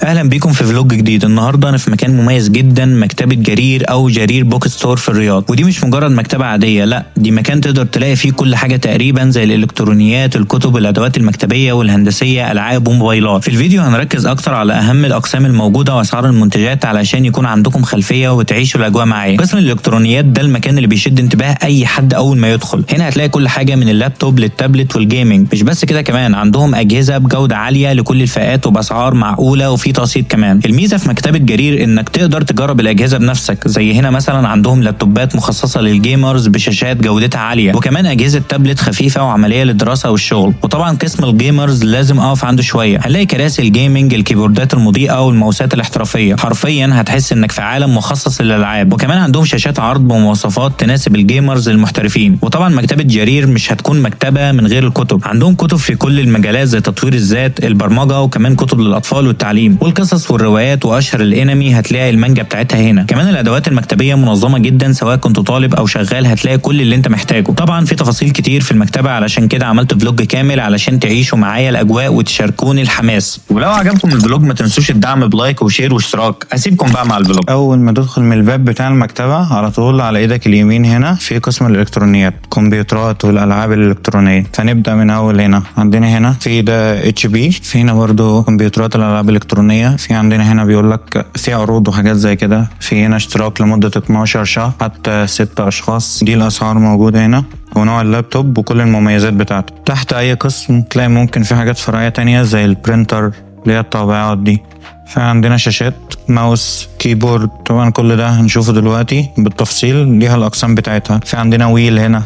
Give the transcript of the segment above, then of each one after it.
اهلا بيكم في فلوج جديد. النهارده انا في مكان مميز جدا، مكتبه جرير او جرير بوك ستور في الرياض. ودي مش مجرد مكتبه عاديه، لا دي مكان تقدر تلاقي فيه كل حاجه تقريبا، زي الالكترونيات، الكتب، الادوات المكتبيه والهندسيه، العاب وموبايلات. في الفيديو هنركز اكتر على اهم الاقسام الموجوده واسعار المنتجات علشان يكون عندكم خلفيه وتعيشوا الاجواء معايا. قسم الالكترونيات ده المكان اللي بيشد انتباه اي حد اول ما يدخل. هنا هتلاقي كل حاجه من اللابتوب للتابلت والجيمنج. مش بس كده، كمان عندهم اجهزه بجوده عاليه لكل الفئات وباسعار معقوله وفي تقسيط كمان. الميزه في مكتبه جرير انك تقدر تجرب الاجهزه بنفسك، زي هنا مثلا عندهم لابتوبات مخصصه للجيمرز بشاشات جودتها عاليه، وكمان اجهزه تابلت خفيفه وعمليه للدراسه والشغل. وطبعا قسم الجيمرز لازم اقف عنده شويه. هنلاقي كراسي الجيمنج، الكيبوردات المضيئه والماوسات الاحترافيه. حرفيا هتحس انك في عالم مخصص للالعاب. وكمان عندهم شاشات عرض بمواصفات تناسب الجيمرز المحترفين. وطبعا مكتبه جرير مش هتكون مكتبه من غير الكتب. عندهم كتب في كل المجالات زي تطوير الذات، البرمجه، وكمان كتب للاطفال والتعليم والقصص والروايات، واشهر الانمي هتلاقي المانجا بتاعتها هنا. كمان الادوات المكتبيه منظمه جدا، سواء كنت طالب او شغال هتلاقي كل اللي انت محتاجه. طبعا في تفاصيل كتير في المكتبه، علشان كده عملت فلوج كامل علشان تعيشوا معايا الاجواء وتشاركوني الحماس. ولو عجبكم الفلوج ما تنسوش الدعم بلايك وشير واشتراك. اسيبكم بقى مع الفلوج. اول ما تدخل من الباب بتاع المكتبه على طول على ايدك اليمين هنا في قسم الالكترونيات، كمبيوترات والالعاب الالكترونيه. فنبدا من اول هنا. عندنا هنا في ده اتش بي، في هنا برضو كمبيوترات الالعاب الالكترونيه. في عندنا هنا بيقول لك في عروض وحاجات زي كده. في هنا اشتراك لمده 12 شهر حتى 6 اشخاص. دي الاسعار موجوده هنا ونوع اللابتوب وكل المميزات بتاعته. تحت اي قسم تلاقي ممكن في حاجات فرعيه تانية زي البرينتر اللي هي الطابعات دي. فعندنا شاشات، ماوس، كيبورد. طبعا كل ده هنشوفه دلوقتي بالتفصيل، ليها الاقسام بتاعتها. في عندنا ويل هنا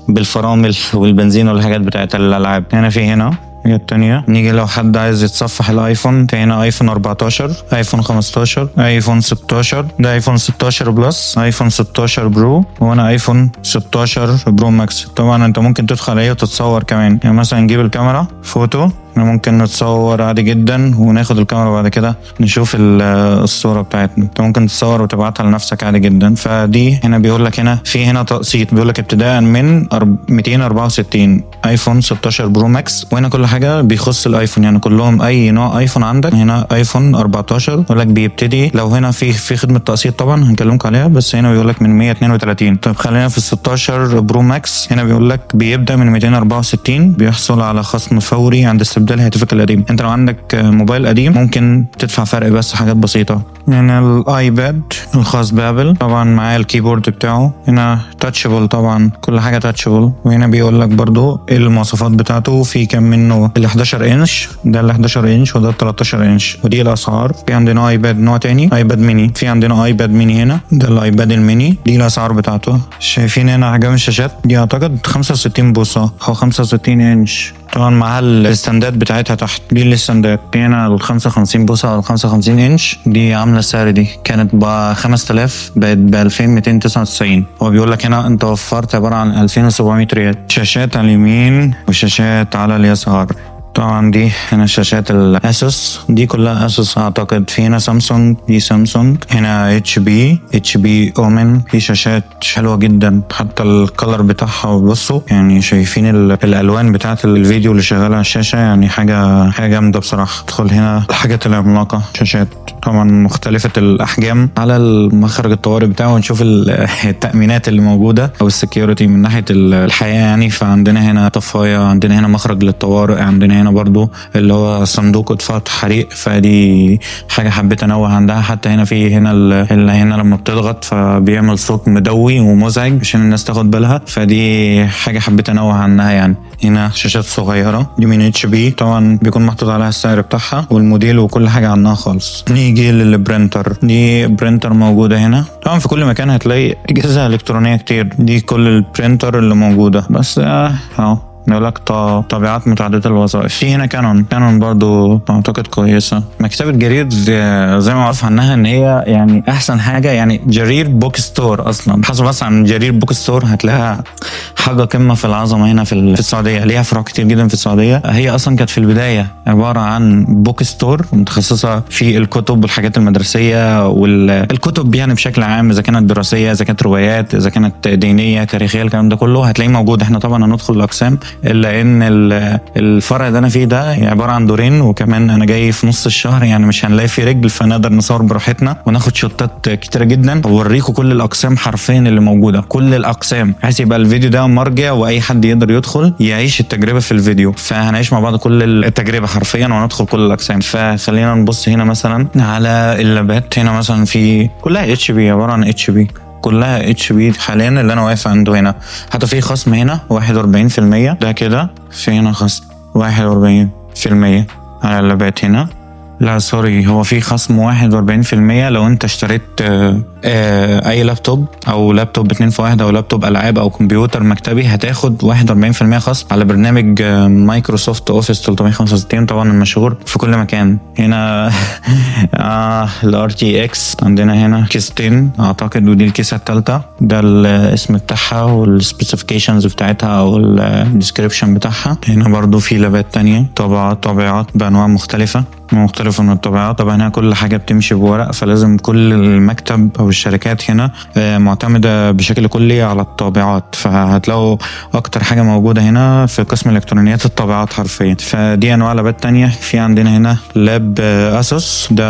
بالفرامل والبنزين والحاجات بتاعت الالعاب. هنا في هنا هي التانية. نيجي لو حد عايز يتصفح الايفون، هنا ايفون 14، ايفون 15، ايفون 16، ده ايفون 16 بلس، ايفون 16 برو، وانا ايفون 16 برو ماكس. طبعا انت ممكن تدخل عليه وتتصور كمان. يعني مثلا نجيب الكاميرا فوتو، ممكن نتصور عادي جدا وناخد الكاميرا بعد كده نشوف الصورة بتاعتنا. انت ممكن تصور وتبعتها لنفسك عادي جدا. فدي هنا بيقول لك هنا في هنا تقسيط، بيقول لك ابتداء من 264 ايفون 16 برو ماكس. وهنا كل حاجة بيخص الايفون، يعني كلهم اي نوع ايفون عندك. هنا ايفون 14 بيقول لك بيبتدي، لو هنا في خدمة تقسيط طبعا هنكلمك عليها، بس هنا بيقول لك من 132. طيب خلينا في 16 برو ماكس. هنا بيقول لك بيبدأ من 264، بيحصل على خصم فوري عند استبدال هاتفك القديم. انت لو عندك موبايل قديم ممكن تدفع فرق بس حاجات بسيطة. هنا الايباد الخاص بابل، طبعا معاه الكيبورد بتاعه. هنا تاتشبل، طبعا كل حاجة تاتشبل. وهنا بيقول لك برضو المواصفات بتاعته. في كم منه ال 11 انش، ده ال 11 انش وده ال 13 انش، ودي الاسعار. في عندنا ايباد نوع تاني، ايباد ميني. في عندنا ايباد ميني هنا، ده الايباد الميني، دي الاسعار بتاعته. شايفين هنا حجم الشاشات دي اعتقد 65 بوصة او 65 انش. طبعا مع الاستندات بتاعتها تحت، دي الاستندات. هنا ال 55 بوصة او 55 انش، دي عاملة السعر دي كانت ب 5000 بقت ب 2299. هو بيقول لك هنا انت وفرت عبارة عن 2700 ريال. شاشات على اليمين وشاشات على اليسار. طبعا دي هنا شاشات الاسوس، دي كلها اسوس اعتقد. في هنا سامسونج، دي سامسونج. هنا اتش بي اومن. في شاشات حلوه جدا، حتى الكلر بتاعها بصوا، يعني شايفين الالوان بتاعت الفيديو اللي شغاله على الشاشه، يعني حاجه جامده بصراحه. ادخل هنا الحاجات العملاقه، شاشات طبعا مختلفة الأحجام. على المخرج الطوارئ بتاعه ونشوف التأمينات اللي موجودة أو السكيورتي من ناحية الحياة يعني. فعندنا هنا طفاية، عندنا هنا مخرج للطوارئ، عندنا هنا برضو اللي هو صندوق إطفاء حريق. فدي حاجة حبيت أنوه عندها. حتى هنا في هنا اللي هنا لما بتضغط فبيعمل صوت مدوي ومزعج عشان الناس تاخد بالها. فدي حاجة حبيت أنوه عنها يعني. هنا شاشات صغيرة، دي من اتش بي، طبعا بيكون محطوط عليها السعر بتاعها والموديل وكل حاجة عنها خالص. نيجي للبرينتر، دي برينتر موجودة هنا. طبعا في كل مكان هتلاقي أجهزة إلكترونية كتير، دي كل البرينتر اللي موجودة. بس اهو نقول لك طابعات متعدده الوظائف. في هنا كانون برضو اعتقد كويسه. مكتبه جرير زي ما معروف عنها ان هي يعني احسن حاجه، يعني جرير بوك ستور. اصلا حسب بس عن جرير بوك ستور هتلاقيها حاجه قمه في العظمه هنا في السعوديه. ليها فروع كتير جدا في السعوديه. هي اصلا كانت في البدايه عباره عن بوك ستور متخصصه في الكتب والحاجات المدرسيه والكتب يعني بشكل عام، اذا كانت دراسيه، اذا كانت روايات، اذا كانت دينيه، تاريخيه، الكلام ده كله هتلاقيه موجود. احنا طبعا هندخل الاقسام الا ان الفرع ده انا فيه ده عباره عن دورين، وكمان انا جاي في نص الشهر يعني مش هنلاقي فيه رجل، فنقدر نصور براحتنا وناخد شوتات كتيره جدا. اوريكم كل الاقسام حرفيا اللي موجوده، كل الاقسام، بحيث يبقى الفيديو ده مرجع واي حد يقدر يدخل يعيش التجربه في الفيديو. فهنعيش مع بعض كل التجربه حرفيا وندخل كل الاقسام. فخلينا نبص هنا مثلا على اللابات. هنا مثلا في كلها اتش بي، عباره عن اتش بي، كلها اتش بي حاليا اللي انا واقف عنده. هنا حتى في خصم هنا 41%، ده كده في هنا خصم 41% على اللابات هنا. لا سوري، هو في خصم 41% لو انت اشتريت اي لابتوب او لابتوب 2 في 1 او لابتوب العاب او كمبيوتر مكتبي، هتاخد 41% خصم على برنامج مايكروسوفت اوفيس 365 طبعا المشهور في كل مكان. هنا الار تي اكس عندنا هنا كيستين اعتقد، ودي الكيسه الثالثه، ده الاسم بتاعها والسبيسيفيكيشنز بتاعتها او الديسكريبشن بتاعها. هنا برضو في لابات تانية طابعات بانواع مختلفه من الطبيعات. طبعا هنا كل حاجه بتمشي بورق، فلازم كل المكتب او الشركات هنا معتمده بشكل كلي على الطابعات. فهتلاقوا اكتر حاجه موجوده هنا في قسم الالكترونيات الطابعات حرفيا. فدي انواع لابات تانية. في عندنا هنا لاب اسوس، ده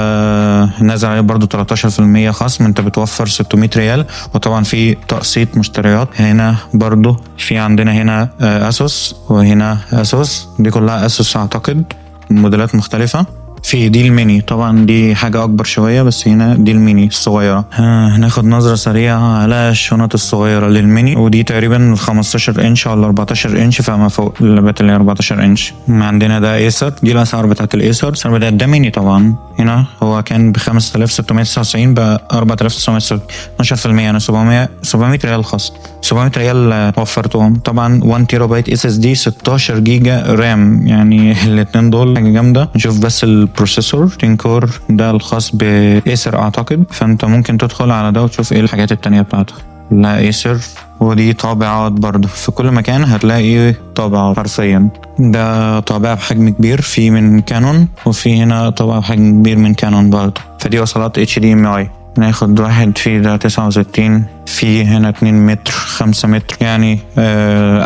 نازل عليه برضو 13% خصم، انت بتوفر 600 ريال، وطبعا في تقسيط مشتريات. هنا برضو في عندنا هنا اسوس، وهنا اسوس، دي كلها اسوس اعتقد، موديلات مختلفه. في دي الميني، طبعا دي حاجة أكبر شوية، بس هنا دي الميني الصغيرة. هناخد نظرة سريعة على الشنط الصغيرة للميني، ودي تقريبا 15 إنش ولا 14 إنش فما فوق، اللابات اللي 14 إنش. عندنا ده ايسر، دي الأسعار بتاعت الايسر. الأسعار بتاعت ده ميني طبعا. هنا هو كان ب 5699 ب 4900، 12%، يعني 700 ريال خصم، 700 ريال وفرتهم. طبعا 1 تيرا بايت اس اس دي، 16 جيجا رام، يعني الاثنين دول حاجة جامدة. نشوف بس البروسيسور تنكور ده الخاص بايسر اعتقد، فانت ممكن تدخل على ده وتشوف ايه الحاجات التانية بتاعته. لا ايسر، ودي طابعات برضو في كل مكان هتلاقي طابعة حرفيا. ده طابعة بحجم كبير، في من كانون، وفي هنا طابعة بحجم كبير من كانون برضو. فدي وصلات HDMI. ناخد واحد في ده 69، في هنا 2 متر 5 متر، يعني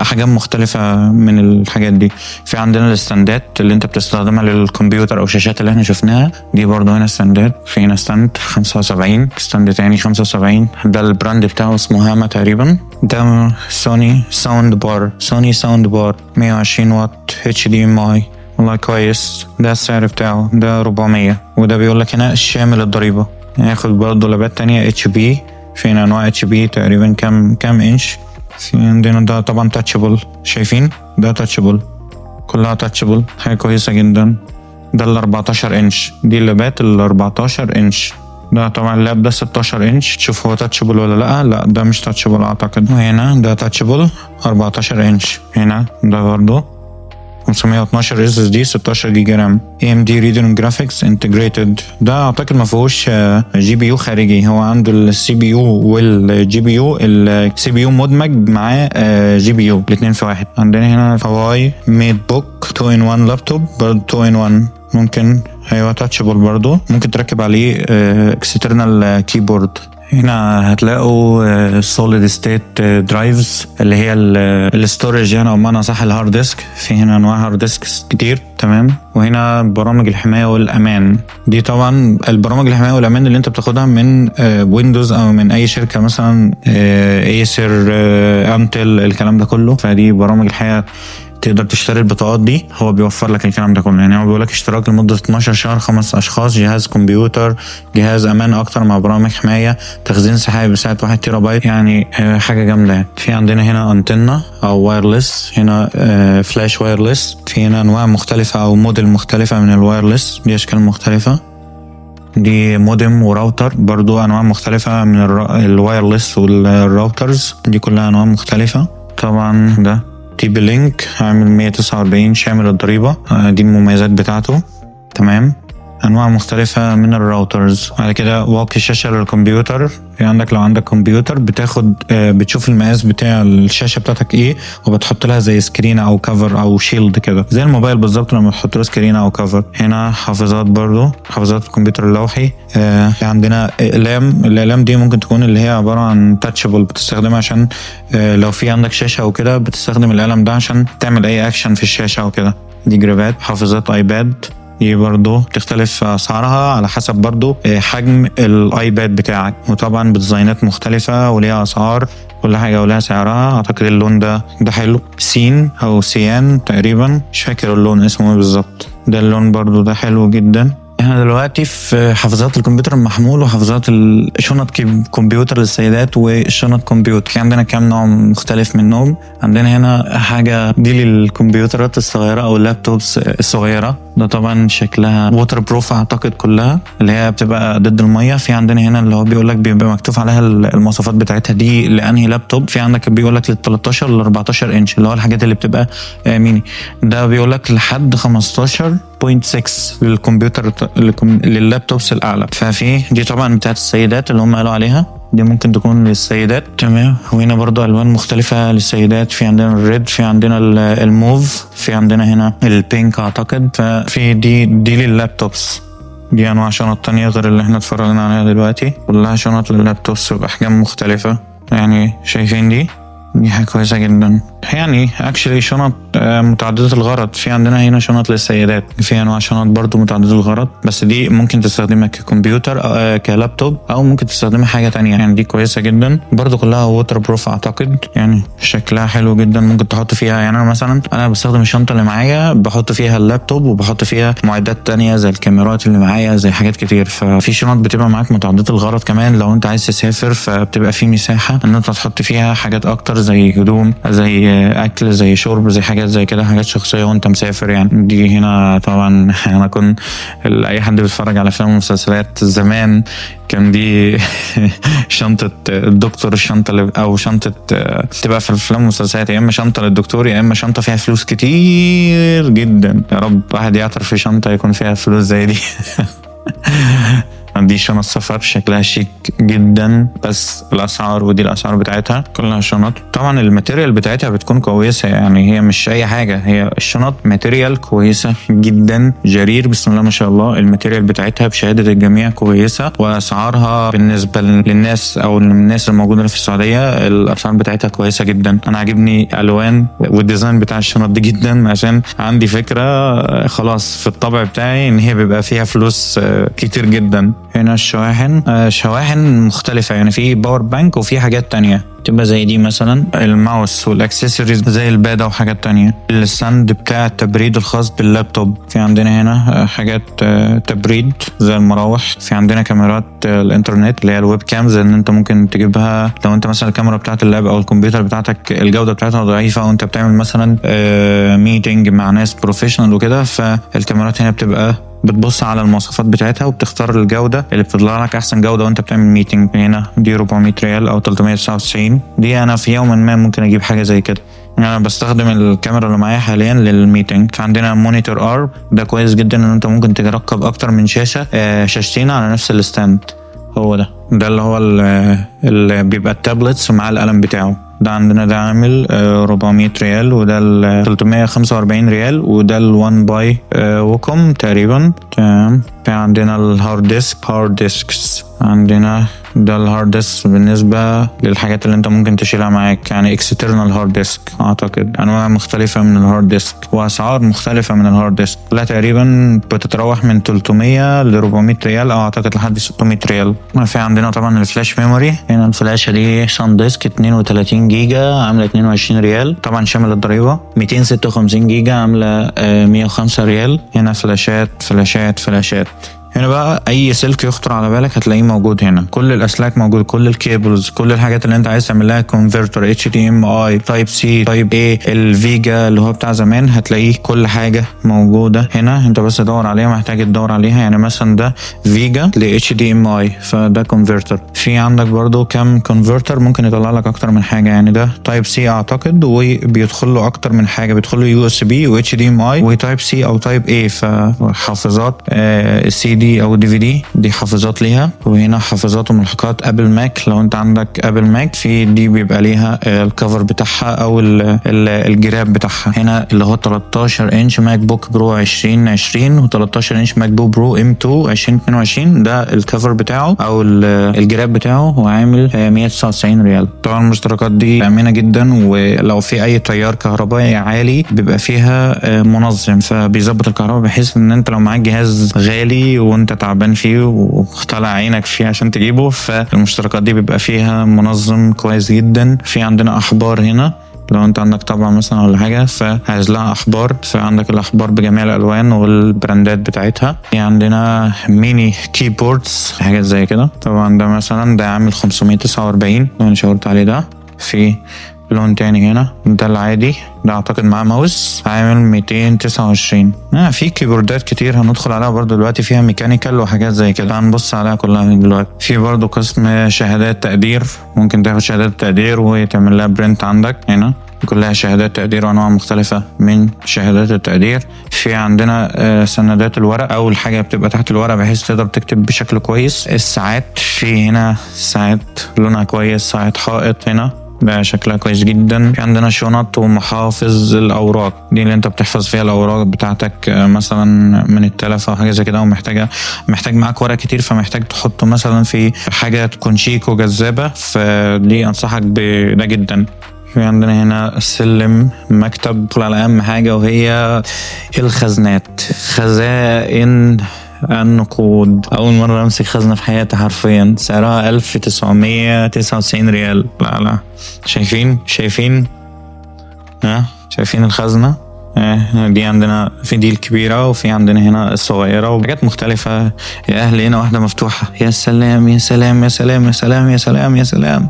احجام مختلفة من الحاجات دي. في عندنا الاستندات اللي انت بتستخدمها للكمبيوتر او الشاشات اللي احنا شفناها، دي برضو هنا استندات. في هنا ستاند 75، ستاند تاني 75، ده البراند بتاعه اسمه هاما تقريبا. ده سوني ساوند بار 120 واط HDMI، والله كويس. ده السعر بتاعه ده 400، وده بيقول لك هنا شامل الضريبة. هاخد برضه لابات تانية اتش بي. فينا انواع اتش بي تقريبا كام انش. في عندنا ده طبعا تاتشبل، شايفين ده تاتشبل، كلها تاتشبل، حاجة كويسة جدا. ده ال 14 انش، دي اللابات ال 14 انش. ده طبعا اللاب ده 16 انش، شوف هو تاتشبل ولا لا ده مش تاتشبل اعتقد. وهنا ده تاتشبل 14 انش. هنا ده برضه 512 SSD 16 جيجا رام. AMD Radeon Graphics Integrated، ده اعتقد ما فيهوش جي بي يو خارجي، هو عنده السي بي يو والجي بي يو، السي بي يو مدمج معاه جي بي يو، الاثنين في واحد. عندنا هنا هواي ميد بوك 2 in 1 لابتوب، برضه 2 in 1، ممكن هيبقى تاتشبل برضه، ممكن تركب عليه اكسترنال كيبورد. هنا هتلاقوا solid state drives اللي هي الستورج، يعني او بمعنى صح الهارد ديسك. في هنا انواع هارد ديسكس كتير، تمام. وهنا برامج الحمايه والامان، دي طبعا البرامج الحمايه والامان اللي انت بتاخدها من ويندوز او من اي شركه مثلا ايسر، انتل، الكلام ده كله. فدي برامج الحمايه تقدر تشتري البطاقات دي، هو بيوفر لك الكلام ده كله. يعني هو بيقول لك اشتراك لمده 12 شهر، 5 اشخاص، جهاز كمبيوتر، جهاز امان اكتر مع برامج حمايه، تخزين سحابي بسعه 1 تيرا بايت، يعني حاجه جامده. في عندنا هنا انتنا او وايرلس، هنا فلاش وايرلس. في هنا انواع مختلفه او موديل مختلفه من الوايرلس، دي اشكال مختلفه. دي مودم وراوتر، برضو انواع مختلفه من الوايرلس والراوترز، دي كلها انواع مختلفه. طبعا ده تي بي لينك عامل 149 شامل الضريبة، دي المميزات بتاعته، تمام. انواع مختلفه من الراوترز. بعد كده واقي شاشه للكمبيوتر، في عندك لو عندك كمبيوتر بتاخد بتشوف المقاس بتاع الشاشه بتاعتك ايه وبتحط لها زي سكرين او كفر او شيلد كده زي الموبايل بالظبط لما تحط له سكرين او كفر. هنا حافظات برضو، حافظات الكمبيوتر اللوحي. في عندنا الاقلام دي ممكن تكون اللي هي عباره عن تاتشبل، بتستخدمها عشان لو في عندك شاشه او كده بتستخدم القلم ده عشان تعمل اي اكشن في الشاشه او كده. دي جرابات. حافظات ايباد دي برضو تختلف اسعارها على حسب برضو حجم الايباد بتاعك، وطبعا بديزاينات مختلفة وليها اسعار، كل حاجة ولها سعرها. اعتقد اللون ده حلو، سين او سيان تقريبا، مش فاكر اللون اسمه ايه بالظبط. ده اللون برضو ده حلو جدا. احنا دلوقتي في حافظات الكمبيوتر المحمول وحافظات شنط كمبيوتر للسيدات وشنط كمبيوتر. في عندنا كام نوع مختلف منهم. عندنا هنا حاجة دي للكمبيوترات الصغيرة او اللابتوبس الصغيرة، ده طبعا شكلها ووتر بروف اعتقد كلها، اللي هي بتبقى ضد المية. في عندنا هنا اللي هو بيقول لك بيبقى مكتوب عليها المواصفات بتاعتها دي لانهي لابتوب. في عندك بيقول لك لل 13 ل 14 انش اللي هو الحاجات اللي بتبقى ميني، ده بيقول لك لحد 15.6 للكمبيوتر لللابتوبس الاعلى. ففي دي طبعا بتاعت السيدات اللي هم قالوا عليها، دي ممكن تكون للسيدات. تمام. وهنا برضو الوان مختلفة للسيدات، في عندنا الريد، في عندنا الموف، في عندنا هنا البينك اعتقد. ففي دي لللابتوبس. دي انواع شنط تانية غير اللي احنا اتفرجنا عليها دلوقتي، كلها شنط لللابتوبس باحجام مختلفة. يعني شايفين دي حاجة كويسة جدا. يعني اكشلي شنط متعددة الغرض. في عندنا هنا شنط للسيدات، في انواع شنط برضو متعددة الغرض، بس دي ممكن تستخدمها ككمبيوتر أو كلابتوب او ممكن تستخدمها حاجة تانية. يعني دي كويسة جدا برضو، كلها ووتر بروف اعتقد. يعني شكلها حلو جدا، ممكن تحط فيها. يعني انا مثلا بستخدم الشنطة اللي معايا بحط فيها اللابتوب وبحط فيها معدات تانية زي الكاميرات اللي معايا زي حاجات كتير. ففي شنط بتبقى معاك متعددة الغرض كمان لو انت عايز تسافر، فبتبقى في مساحة ان انت تحط فيها حاجات اكتر زي هدوم زي اكل زي شرب زي حاجات زي كده، حاجات شخصيه وانت مسافر. يعني دي هنا طبعا انا كنت اي حد بيتفرج على افلام ومسلسلات زمان كان دي شنطه الدكتور، الشنطه او شنطه تبقى في الافلام والمسلسلات يا اما شنطه للدكتور يا اما شنطه فيها فلوس كتير جدا. يا رب واحد يعثر في شنطه يكون فيها فلوس زي دي. دي شنط سفر شكلها شيك جدا، بس الاسعار ودي الاسعار بتاعتها كلها شنط. طبعا الماتيريال بتاعتها بتكون كويسه، يعني هي مش اي حاجه، هي الشنط ماتيريال كويسه جدا. جرير بسم الله ما شاء الله، الماتيريال بتاعتها بشهاده الجميع كويسه، واسعارها بالنسبه للناس او الناس الموجوده في السعوديه الاسعار بتاعتها كويسه جدا. انا عاجبني الوان والديزاين بتاع الشنط دي جدا، عشان عندي فكره خلاص في الطبع بتاعي ان هي بيبقى فيها فلوس كتير جدا. هنا الشواحن شواحن مختلفة، يعني في باور بانك وفي حاجات تانية تبقى زي دي مثلا الماوس والاكسسوارز زي البادة وحاجات تانية. الستاند بتاع التبريد الخاص باللابتوب. في عندنا هنا حاجات تبريد زي المراوح. في عندنا كاميرات الانترنت اللي هي الويب كامز، ان انت ممكن تجيبها لو انت مثلا الكاميرا بتاعت اللاب او الكمبيوتر بتاعتك الجودة بتاعتها ضعيفة وانت بتعمل مثلا ميتنج مع ناس بروفيشنال وكده، فالكاميرات هنا بتبقى بتبص على المواصفات بتاعتها وبتختار الجودة اللي بتطلع لك احسن جودة وانت بتعمل ميتنج. هنا دي 400 ريال او 399. دي انا في يوم ما ممكن اجيب حاجة زي كده. انا بستخدم الكاميرا اللي معايا حاليا للميتنج. عندنا مونيتور ار، ده كويس جدا ان انت ممكن تركب اكتر من شاشة، شاشتين على نفس الستاند. هو ده اللي هو اللي بيبقى التابلتس مع القلم بتاعه. ده عندنا ده عامل 400 ريال، وده 345 ريال، وده ال1 باي وكم تقريبا. تمام. في عندنا الهارد ديسكس. عندنا ده الهارد ديسك بالنسبة للحاجات اللي انت ممكن تشيلها معاك، يعني اكسترنال هارد ديسك. اعتقد انواع مختلفة من الهارد ديسك واسعار مختلفة من الهارد ديسك، لا تقريبا بتتراوح من 300 ل 400 ريال او اعتقد لحد 600 ريال. في عندنا طبعا الفلاش ميموري. هنا الفلاشة دي سان ديسك 32 جيجا عاملة 22 ريال طبعا شامل الضريبة. 256 جيجا عاملة 105 ريال. هنا فلاشات. هنا بقى اي سلك يخطر على بالك هتلاقيه موجود هنا، كل الاسلاك موجود، كل الكيبلز، كل الحاجات اللي انت عايز تعمل لها كونفرتر HDMI تايب سي تايب A الفيجا اللي هو بتاع زمان، هتلاقيه كل حاجه موجوده هنا. انت بس تدور عليها، محتاج تدور عليها. يعني مثلا ده فيجا ل HDMI فده كونفرتر. في عندك برضو كام كونفرتر ممكن يطلع لك اكتر من حاجه. يعني ده تايب سي اعتقد، وبيدخل له اكتر من حاجه، بيدخل له USB و HDMI وتايب سي او تايب A. فحافظات CD دي او دي في دي حافظات ليها، وهنا حافظات وملحقات ابل ماك. لو انت عندك ابل ماك في دي بيبقى ليها الكفر بتاعها او الجراب بتاعها. هنا اللي هو 13 انش ماك بوك برو 2020 و13 انش ماك بوك برو M2 2022، ده الكفر بتاعه او الجراب بتاعه، هو عامل 199 ريال. طبعا المشتركات دي امنه جدا، ولو في اي تيار كهربائي عالي بيبقى فيها منظم، فبيظبط الكهرباء بحيث ان انت لو معاك جهاز غالي وانت تعبان فيه وطلع عينك فيه عشان تجيبه، فالمشتركات دي بيبقى فيها منظم كويس جدا. في عندنا احبار هنا، لو انت عندك طبعا مثلا ولا حاجه فعايز لها احبار، فعندك الاحبار بجميع الالوان والبراندات بتاعتها. في عندنا ميني كيبوردز حاجات زي كده. طبعا ده مثلا ده عامل 549 لو انا شاورت عليه. ده في لون تاني هنا، ده العادي، ده اعتقد معاه ماوس عامل 229. في كيبوردات كتير هندخل عليها برضو دلوقتي، فيها ميكانيكال وحاجات زي كده، هنبص عليها كلها دلوقتي. في برضو قسم شهادات تقدير، ممكن تاخد شهادات تقدير وتعمل لها برنت عندك. هنا كلها شهادات تقدير وانواع مختلفة من شهادات التقدير. في عندنا سندات الورق او الحاجة بتبقى تحت الورق بحيث تقدر تكتب بشكل كويس. الساعات، في هنا ساعات لونها كويس، ساعة حائط هنا ده شكلها كويس جدا. في عندنا شنط ومحافظ الاوراق، دي اللي انت بتحفظ فيها الاوراق بتاعتك مثلا من التلف او حاجه زي كده، او محتاج معاك ورق كتير، فمحتاج تحطه مثلا في حاجه تكون شيك وجذابه، فدي انصحك بده جدا. في عندنا هنا سلم مكتب، ندخل على اهم حاجه وهي الخزنات، خزائن النقود. اول مره امسك خزنه في حياتي حرفيا، سعرها 1999 ريال. لا شايفين شايفين الخزنه. دي عندنا في دي الكبيرة، وفي عندنا هنا الصغيرة وحاجات مختلفة. يا أهلي هنا واحدة مفتوحة، يا سلام يا سلام يا سلام يا سلام يا سلام يا سلام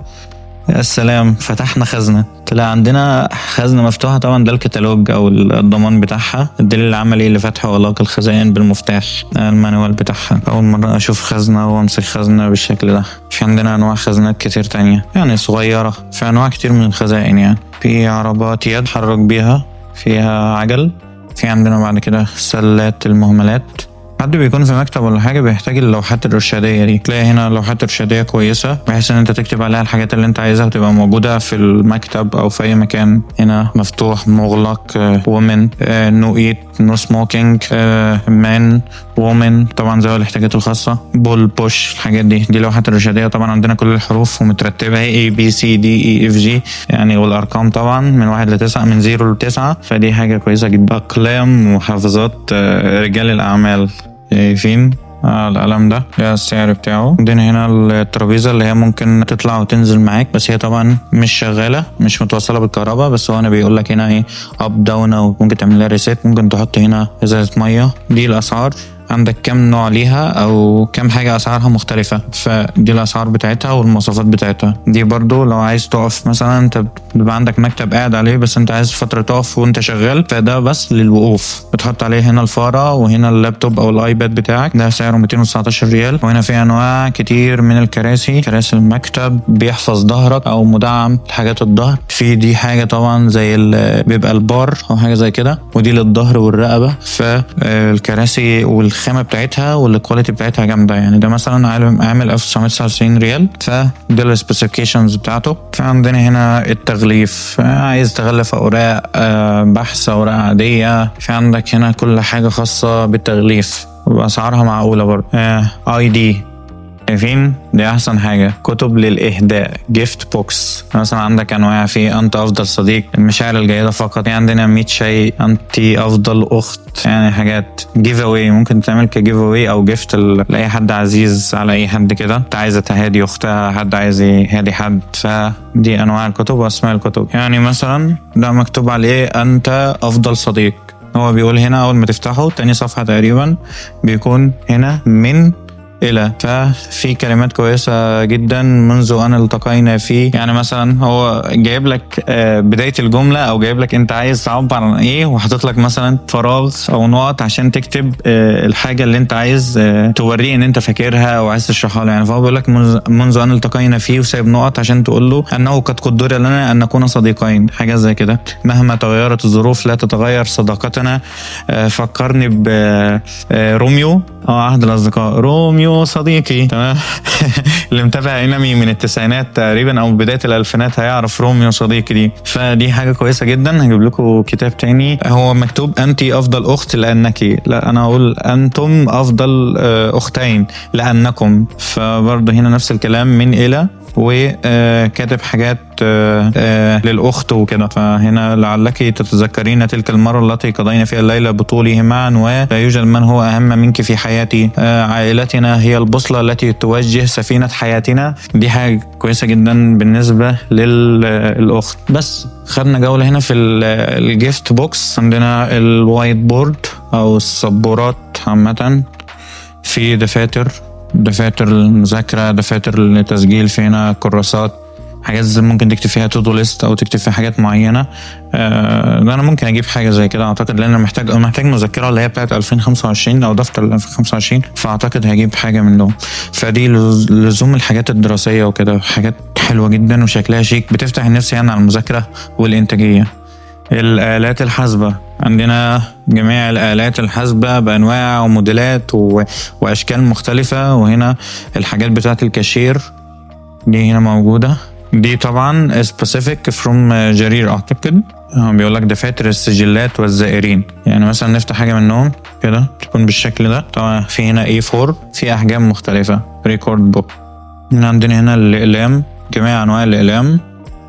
يا سلام. فتحنا خزنة، طلع عندنا خزنة مفتوحة. طبعا ده الكتالوج او الضمان بتاعها، الدليل العملي لفتح واغلاق الخزائن بالمفتاح، المانوال بتاعها. اول مرة اشوف خزنة وامسك خزنة بالشكل ده. في عندنا انواع خزنات كتير تانية يعني صغيرة، في انواع كتير من الخزائن. يعني في عربات يد حرك بيها، فيها عجل. في عندنا بعد كده سلات المهملات. حد بيكون في مكتب ولا حاجه بيحتاج اللوحات الارشاديه دي، تلاقي هنا لوحات ارشاديه كويسه بحيث ان انت تكتب عليها الحاجات اللي انت عايزها وتبقى موجوده في المكتب او في اي مكان. هنا مفتوح، مغلق، وومن، نو ايت، نو سموكينج، مان، وومن، طبعا ذوي الاحتياجات الخاصه، بول، بوش، الحاجات دي لوحات الارشاديه. طبعا عندنا كل الحروف ومترتبه هي A B C D E F G يعني، والارقام طبعا من 1 ل9، من 0 ل9، فدي حاجه كويسه جدا. اقلام وحافظات رجال الاعمال، شايفين القلم ده السعر بتاعه. عندنا هنا الترابيزه اللي هي ممكن تطلع وتنزل معاك، بس هي طبعا مش شغاله، مش متوصله بالكهرباء، بس هو انا بيقول لك هنا ايه اب داون، او ممكن تعمل لها ريسيت. ممكن تحط هنا ازازه ميه. دي الاسعار، عندك كم نوع ليها او كم حاجة اسعارها مختلفة، فدي الاسعار بتاعتها والمواصفات بتاعتها. دي برضو لو عايز تقف مثلا، انت بيبقى عندك مكتب قاعد عليه بس انت عايز فترة تقف وانت شغال، فده بس للوقوف. بتحط عليه هنا الفارة، وهنا اللابتوب او الايباد بتاعك، ده سعره 219 ريال. وهنا في انواع كتير من الكراسي، كراسي المكتب بيحفظ ظهرك او مدعم حاجات الظهر. في دي حاجة طبعا زي بيبقى البار او حاجة زي كده، ودي للظهر والرقبة. فالكراسي الخامه بتاعتها والكواليتي بتاعتها جامده يعني. ده مثلا عامل 1999 ريال، فده السبيسيفيكيشنز بتاعته. فعندنا هنا التغليف، عايز تغلف اوراق بحث، اوراق عاديه، في عندك هنا كل حاجه خاصه بالتغليف واسعارها معقوله برضه. اي دي، شايفين دي احسن حاجه. كتب للاهداء، جيفت بوكس مثلا، عندك انواع في انت افضل صديق، المشاعر الجيده فقط. عندنا 100 شيء، انت افضل اخت، يعني حاجات جيف اواي، ممكن تعمل كجيف اواي او جيفت لاي حد عزيز على اي حد كده، انت عايزه تهادي اختها، حد عايز يهادي حد. فدي انواع الكتب واسماء الكتب. يعني مثلا ده مكتوب عليه انت افضل صديق، هو بيقول هنا اول ما تفتحه تاني صفحه تقريبا بيكون هنا من إلى. ففي كلمات كويسة جدا منذ أن التقينا فيه. يعني مثلا هو جايب لك بداية الجملة أو جايب لك أنت عايز تعبر عن إيه، وحاطط لك مثلا فراغ أو نقط عشان تكتب الحاجة اللي أنت عايز توريه إن أنت فاكرها أو عايز تشرحها له. يعني فهو بيقول لك منذ أن التقينا فيه، وسايب نقط عشان تقول له أنه قد قدر لنا أن نكون صديقين، حاجة زي كده. مهما تغيرت الظروف لا تتغير صداقتنا. فكرني بروميو عهد الأصدقاء، روميو صديقي، تمام. اللي متابع انمي من التسعينات تقريبا او بداية الألفينات هيعرف روميو صديقي دي. فدي حاجة كويسة جدا. هجيب لكم كتاب تاني، هو مكتوب أنتي أفضل أخت لأنك، لا أنا أقول أنتم أفضل أختين لأنكم. فبرضه هنا نفس الكلام من إلى، وكاتب حاجات للأخت وكده. فهنا لعلك تتذكرين تلك المرة التي قضينا فيها الليلة بطوله معا، ولا يوجد من هو أهم منك في حياتي. عائلتنا هي البوصلة التي توجه سفينة حياتنا. دي حاجة كويسة جدا بالنسبة للأخت. بس خدنا جولة هنا في الجيفت بوكس. عندنا الوايت بورد أو السبورات عامة، في دفاتر المذاكرة، دفاتر التسجيل، في هنا كراسات، حاجات ممكن تكتب فيها تو دو ليست او تكتب فيها حاجات معينه. انا ممكن اجيب حاجه زي كده اعتقد، لان انا محتاج مذكره اللي هي بتاعت 2025 او دفتر 2025، فاعتقد هجيب حاجه منهم. فدي لزوم الحاجات الدراسيه وكده، حاجات حلوه جدا وشكلها شيك، بتفتح النفس يعني على المذاكره والانتاجيه. الآلات الحاسبة، عندنا جميع الآلات الحاسبة بأنواع وموديلات وأشكال مختلفة. وهنا الحاجات بتاعت الكاشير دي هنا موجودة. دي طبعا specific from جرير أعتقد. بيقول لك دفاتر السجلات والزائرين، يعني مثلا نفتح حاجة منهم كده تكون بالشكل ده. طبعا في هنا A4 في أحجام مختلفة، ريكورد بوك. عندنا هنا الأقلام، جميع أنواع الأقلام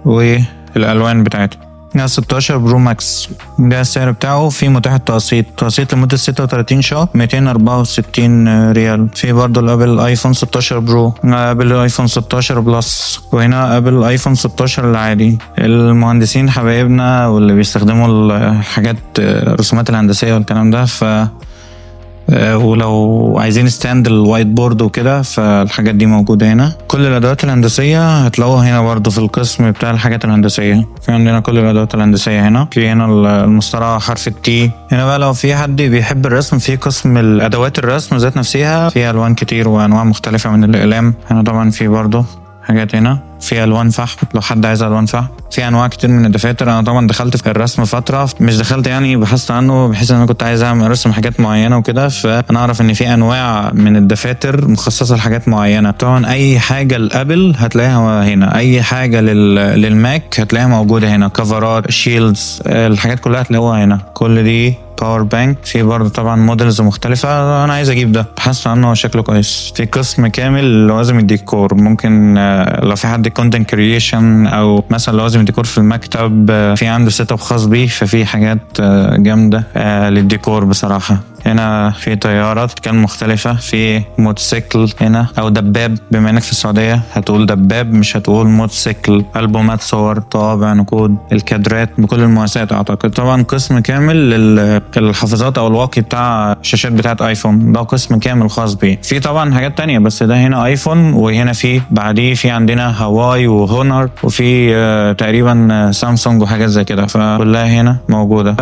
والألوان بتاعتها. 16 برو ماكس، ده السعر بتاعه. في متاح التقسيط لمدة 36 شهر 264 ريال. في برضو الابل ايفون 16 برو، ابل ايفون 16 بلس، وهنا ابل ايفون 16 العادي. المهندسين حبايبنا واللي بيستخدموا الحاجات الرسومات الهندسية والكلام ده، ولو عايزين ستاند الوايت بورد وكده، فالحاجات دي موجودة هنا. كل الأدوات الهندسية هتلاقوها هنا برضو في القسم بتاع الحاجات الهندسية. في عندنا كل الأدوات الهندسية هنا. في هنا المسطرة حرف التي. هنا بقى لو في حد بيحب الرسم، في قسم الأدوات الرسم ذات نفسها، في ألوان كتير وأنواع مختلفة من الأقلام. هنا طبعا في برضو حاجات هنا في الوان فحم لو حد عايز الوان فحم. في انواع كتير من الدفاتر. انا طبعا دخلت في الرسم فتره، مش دخلت يعني بحثت عنه بحيث ان انا كنت عايز اعمل ارسم حاجات معينه وكده، فانا اعرف ان في انواع من الدفاتر مخصصه لحاجات معينه. طبعا اي حاجه الابل هتلاقيها هنا، اي حاجه للماك هتلاقيها موجوده هنا، كفرات، شيلدز، الحاجات كلها هتلاقوها هنا. كل دي باور بانك. في برضه طبعا موديلز مختلفة. انا عايز اجيب ده، بحثت عنه شكله كويس. في قسم كامل لوازم الديكور، ممكن لو في حد كونتنت كرييشن او مثلا لوازم الديكور في المكتب، في عنده سيت اب خاص بيه، ففي حاجات جامدة للديكور بصراحة. هنا في طيارات كان مختلفة، في موتوسيكل هنا او دباب، بما انك في السعودية هتقول دباب مش هتقول موتوسيكل. ألبومات صور، طوابع، نقود، الكادرات بكل المؤسسات اعتقد. طبعا قسم كامل للحافظات او الواقي بتاع الشاشات بتاعت ايفون، ده قسم كامل خاص بيه. في طبعا حاجات تانية بس ده هنا ايفون، وهنا في بعديه في عندنا هواي وهونر، وفي تقريبا سامسونج وحاجات زي كده، فكلها هنا موجودة.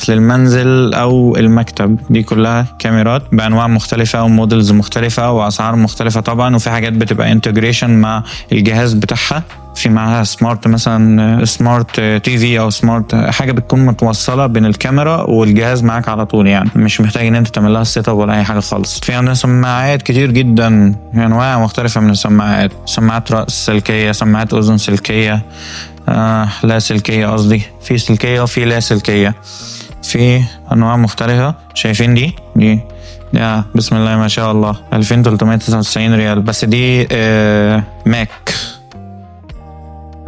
للمنزل او المكتب دي كلها كاميرات بانواع مختلفه وموديلز مختلفه واسعار مختلفه طبعا. وفي حاجات بتبقى انتجريشن مع الجهاز بتاعها، في معها سمارت مثلا سمارت تي في او سمارت حاجه بتكون متوصله بين الكاميرا والجهاز معاك على طول، يعني مش محتاج ان انت تعمل لها سيت اب ولا اي حاجه خالص. في عندنا سماعات كتير جدا، انواع مختلفه من السماعات، سماعات راس سلكيه، سماعات اذن سلكيه، لا سلكيه قصدي، في سلكيه وفي لا سلكيه، في انواع مختلفه. شايفين دي يا بسم الله ما شاء الله 2399 ريال بس. دي ماك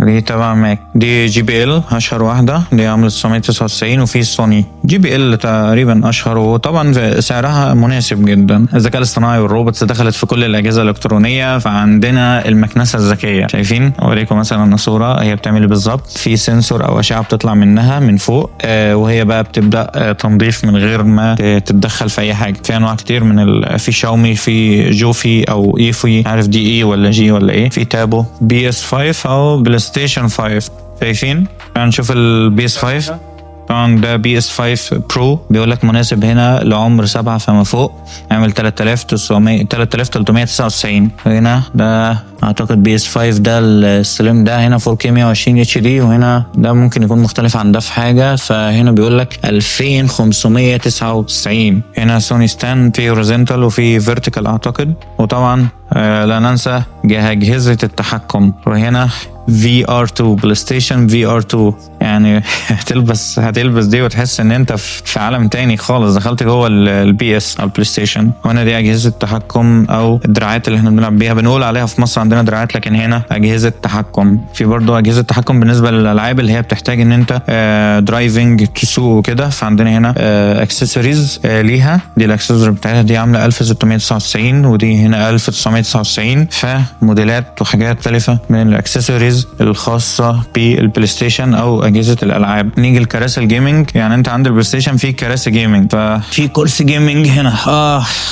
دي تبع ماك. دي جي بي ال اشهر واحده، دي عامله 999. وفي سوني جي بي ال تقريبا اشهر، وطبعا سعرها مناسب جدا. الذكاء الاصطناعي والروبوتس دخلت في كل الاجهزه الالكترونيه. فعندنا المكنسه الذكيه، شايفين؟ اوريكم مثلا صوره هي بتعمل بالظبط. في سنسور او اشعه بتطلع منها من فوق، وهي بقى بتبدا تنظيف من غير ما تتدخل في اي حاجه. في انواع كتير من في شاومي، في جوفي او ايفوي، عارف دي اي ولا جي ولا ايه. في تابو، بي اس 5 او بلاي ستيشن 5. شايفين؟ هنشوف البي اس 5. طبعا ده بي اس 5 برو، بيقول لك مناسب هنا لعمر 7 فما فوق. عامل 3399. هنا ده اعتقد بي اس 5 ده السليم، ده هنا 4K 120 اتش دي، وهنا ده ممكن يكون مختلف عن ده في حاجه. فهنا بيقول لك 2599. هنا سوني ستاند، في هوريزونتال وفي فيرتيكال اعتقد. وطبعا لا ننسى اجهزه التحكم. وهنا VR2 بلاي ستيشن VR2، يعني هتلبس دي وتحس ان انت في عالم تاني خالص، دخلت جوه البي اس او البلاي ستيشن. وهنا دي اجهزه التحكم او الدراعات اللي احنا بنلعب بيها، بنقول عليها في مصر عندنا دراعات، لكن هنا اجهزه تحكم. في برضو اجهزه تحكم بالنسبه للالعاب اللي هي بتحتاج ان انت درايفنج تسوق وكده. فعندنا هنا اكسسوارز ليها. دي الاكسسوار بتاعتها دي عامله 1699، ودي هنا 1999. فموديلات وحاجات مختلفه من الاكسسوارز الخاصه بالبلاي ستيشن او اجهزه الالعاب. نيجي لكراسي الجيمنج. يعني انت عند البلاي ستيشن في كراسي جيمنج، ففي كرسي جيمنج هنا.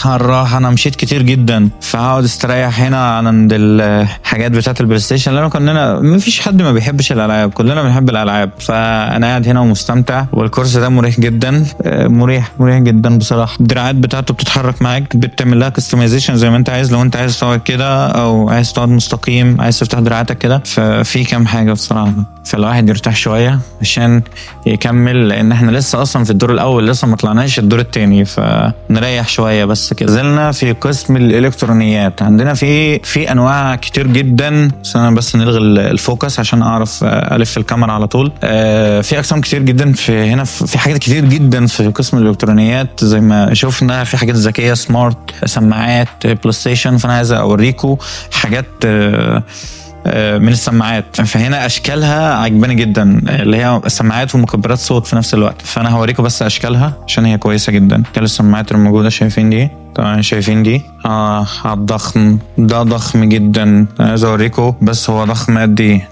الراحه، انا مشيت كتير جدا فهقعد استريح هنا عند الحاجات بتاعه البلاي ستيشن، لانه كلنا ما فيش حد ما بيحبش الالعاب، كلنا بنحب الالعاب. فانا قاعد هنا ومستمتع، والكرسي ده مريح جدا، مريح جدا بصراحه. الدراعات بتاعته بتتحرك معاك، بتعمل لها كستمايزيشن زي ما انت عايز. لو انت عايز تقعد كده او عايز تقعد مستقيم، عايز تفتح دراعاتك كده، ففي كام حاجه بصراحه. فالواحد يرتاح شويه عشان يكمل، لان احنا لسه اصلا في الدور الاول، لسه ما طلعناش الدور الثاني، فنريح شويه بس كده. نزلنا في قسم الالكترونيات. عندنا في انواع كتير جدا، بس انا بس نلغي الفوكس عشان اعرف الف الكاميرا على طول. في اقسام كتير جدا في هنا، في حاجات كتير جدا في قسم الالكترونيات. زي ما شفنا في حاجات ذكيه، سمارت، سماعات، بلاي ستيشن. فانا عايز اوريكم حاجات من السماعات. فهنا اشكالها عجباني جدا، اللي هي سماعات ومكبرات صوت في نفس الوقت. فانا هوريكم بس اشكالها عشان هي كويسه جدا. كل السماعات اللي موجوده شايفين دي؟ طبعا شايفين دي على الضخم ده، ضخم جدا. عايز اوريكم بس هو ضخم قد ايه.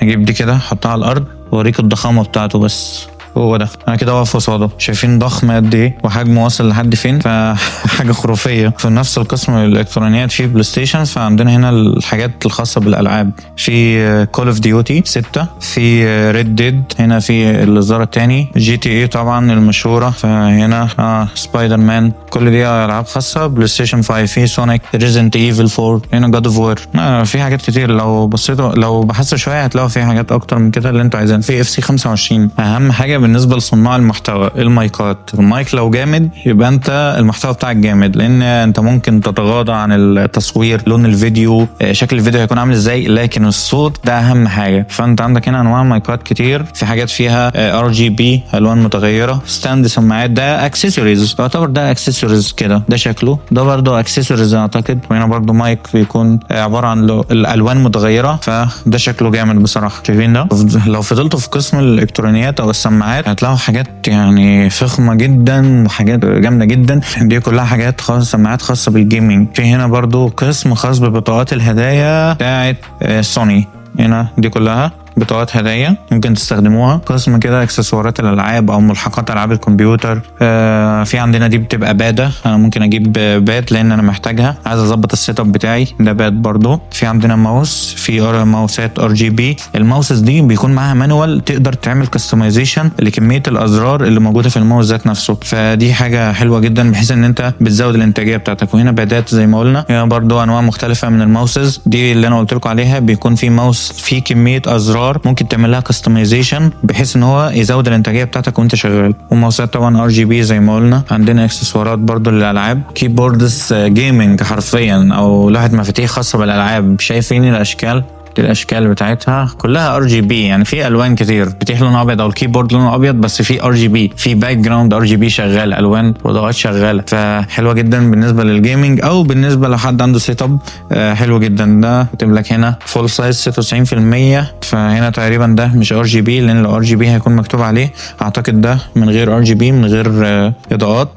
هجيب دي كده احطها على الارض واوريكم الضخامه بتاعته. بس هو ده، انا كده واقف قصاده. شايفين ضخم قد ايه وحجمه واصل لحد فين؟ فحاجه خرافيه. في نفس القسم الالكترونيات في بلاي ستيشن، فعندنا هنا الحاجات الخاصه بالالعاب. في كول اوف ديوتي 6، في ريد ديد، هنا في الاصدار الثاني، جي تي اي طبعا المشهوره. فهنا سبايدر مان. كل دي العاب خاصه بلاي ستيشن 5. في سونيك، ريزنت ايفل 4، هنا جاد اوف وور. في حاجات كتير، لو بحثت شويه هتلاقوا في حاجات اكتر من كده اللي انتوا عايزين. في اف سي 25. اهم حاجه بالنسبه لصناع المحتوى المايكات. المايك لو جامد يبقى انت المحتوى بتاعك جامد، لان انت ممكن تتغاضى عن التصوير، لون الفيديو، شكل الفيديو هيكون عامل ازاي، لكن الصوت ده اهم حاجه. فانت عندك هنا انواع مايكات كتير. في حاجات فيها RGB، الوان متغيره. ستاند سماعات، ده اكسسوارز، يعتبر ده اكسسوارز كده. ده شكله ده برضه اكسسوارز اعتقد. وهنا برضه مايك بيكون عباره عن الالوان متغيره، فده شكله جامد بصراحه. شايفين ده؟ لو فضلتوا في قسم الالكترونيات او السماعات هتلاقوا حاجات يعني فخمه جدا وحاجات جامده جدا. دي كلها حاجات خاصه، سماعات خاصه بالجيمنج. في هنا برضو قسم خاص ببطاقات الهدايا بتاعت سوني. هنا دي كلها بطاقات هدايا ممكن تستخدموها. قسم كده اكسسوارات الالعاب او ملحقات العاب الكمبيوتر. في عندنا دي بتبقى باده، انا ممكن اجيب باد لان انا محتاجها، عايز اظبط السيت اب بتاعي. ده باد برضو. في عندنا ماوس، في ماوسات RGB. الماوسز دي بيكون معاها مانوال، تقدر تعمل كاستمايزيشن لكميه الازرار اللي موجوده في الماوس ذات نفسه. فدي حاجه حلوه جدا بحيث ان انت بتزود الانتاجيه بتاعتك. وهنا بادات زي ما قلنا. هنا برضو انواع مختلفه من الماوسز. دي اللي انا قلت لكم عليها، بيكون في ماوس في كميه ازرار ممكن تعمل لها كاستمايزيشن بحيث ان هو يزود الانتاجيه بتاعتك وانت شغال. وماوسات طبعا RGB زي ما قلنا. عندنا اكسسوارات برضو للالعاب، كيبوردز جيمنج حرفيا، او لوحه مفاتيح خاصه بالالعاب. شايفين الاشكال؟ دي الاشكال بتاعتها كلها RGB، يعني في الوان كتير، بتيجي لون ابيض او الكيبورد لونه ابيض بس في RGB، في باك جراوند RGB شغال، الوان واضاءات شغاله، فحلوه جدا بالنسبه للجيمنج او بالنسبه لو حد عنده سيت اب حلو جدا. ده كاتب لك هنا فول سايز 96%، فهنا تقريبا ده مش RGB، لان لو RGB هيكون مكتوب عليه. اعتقد ده من غير RGB، من غير اضاءات.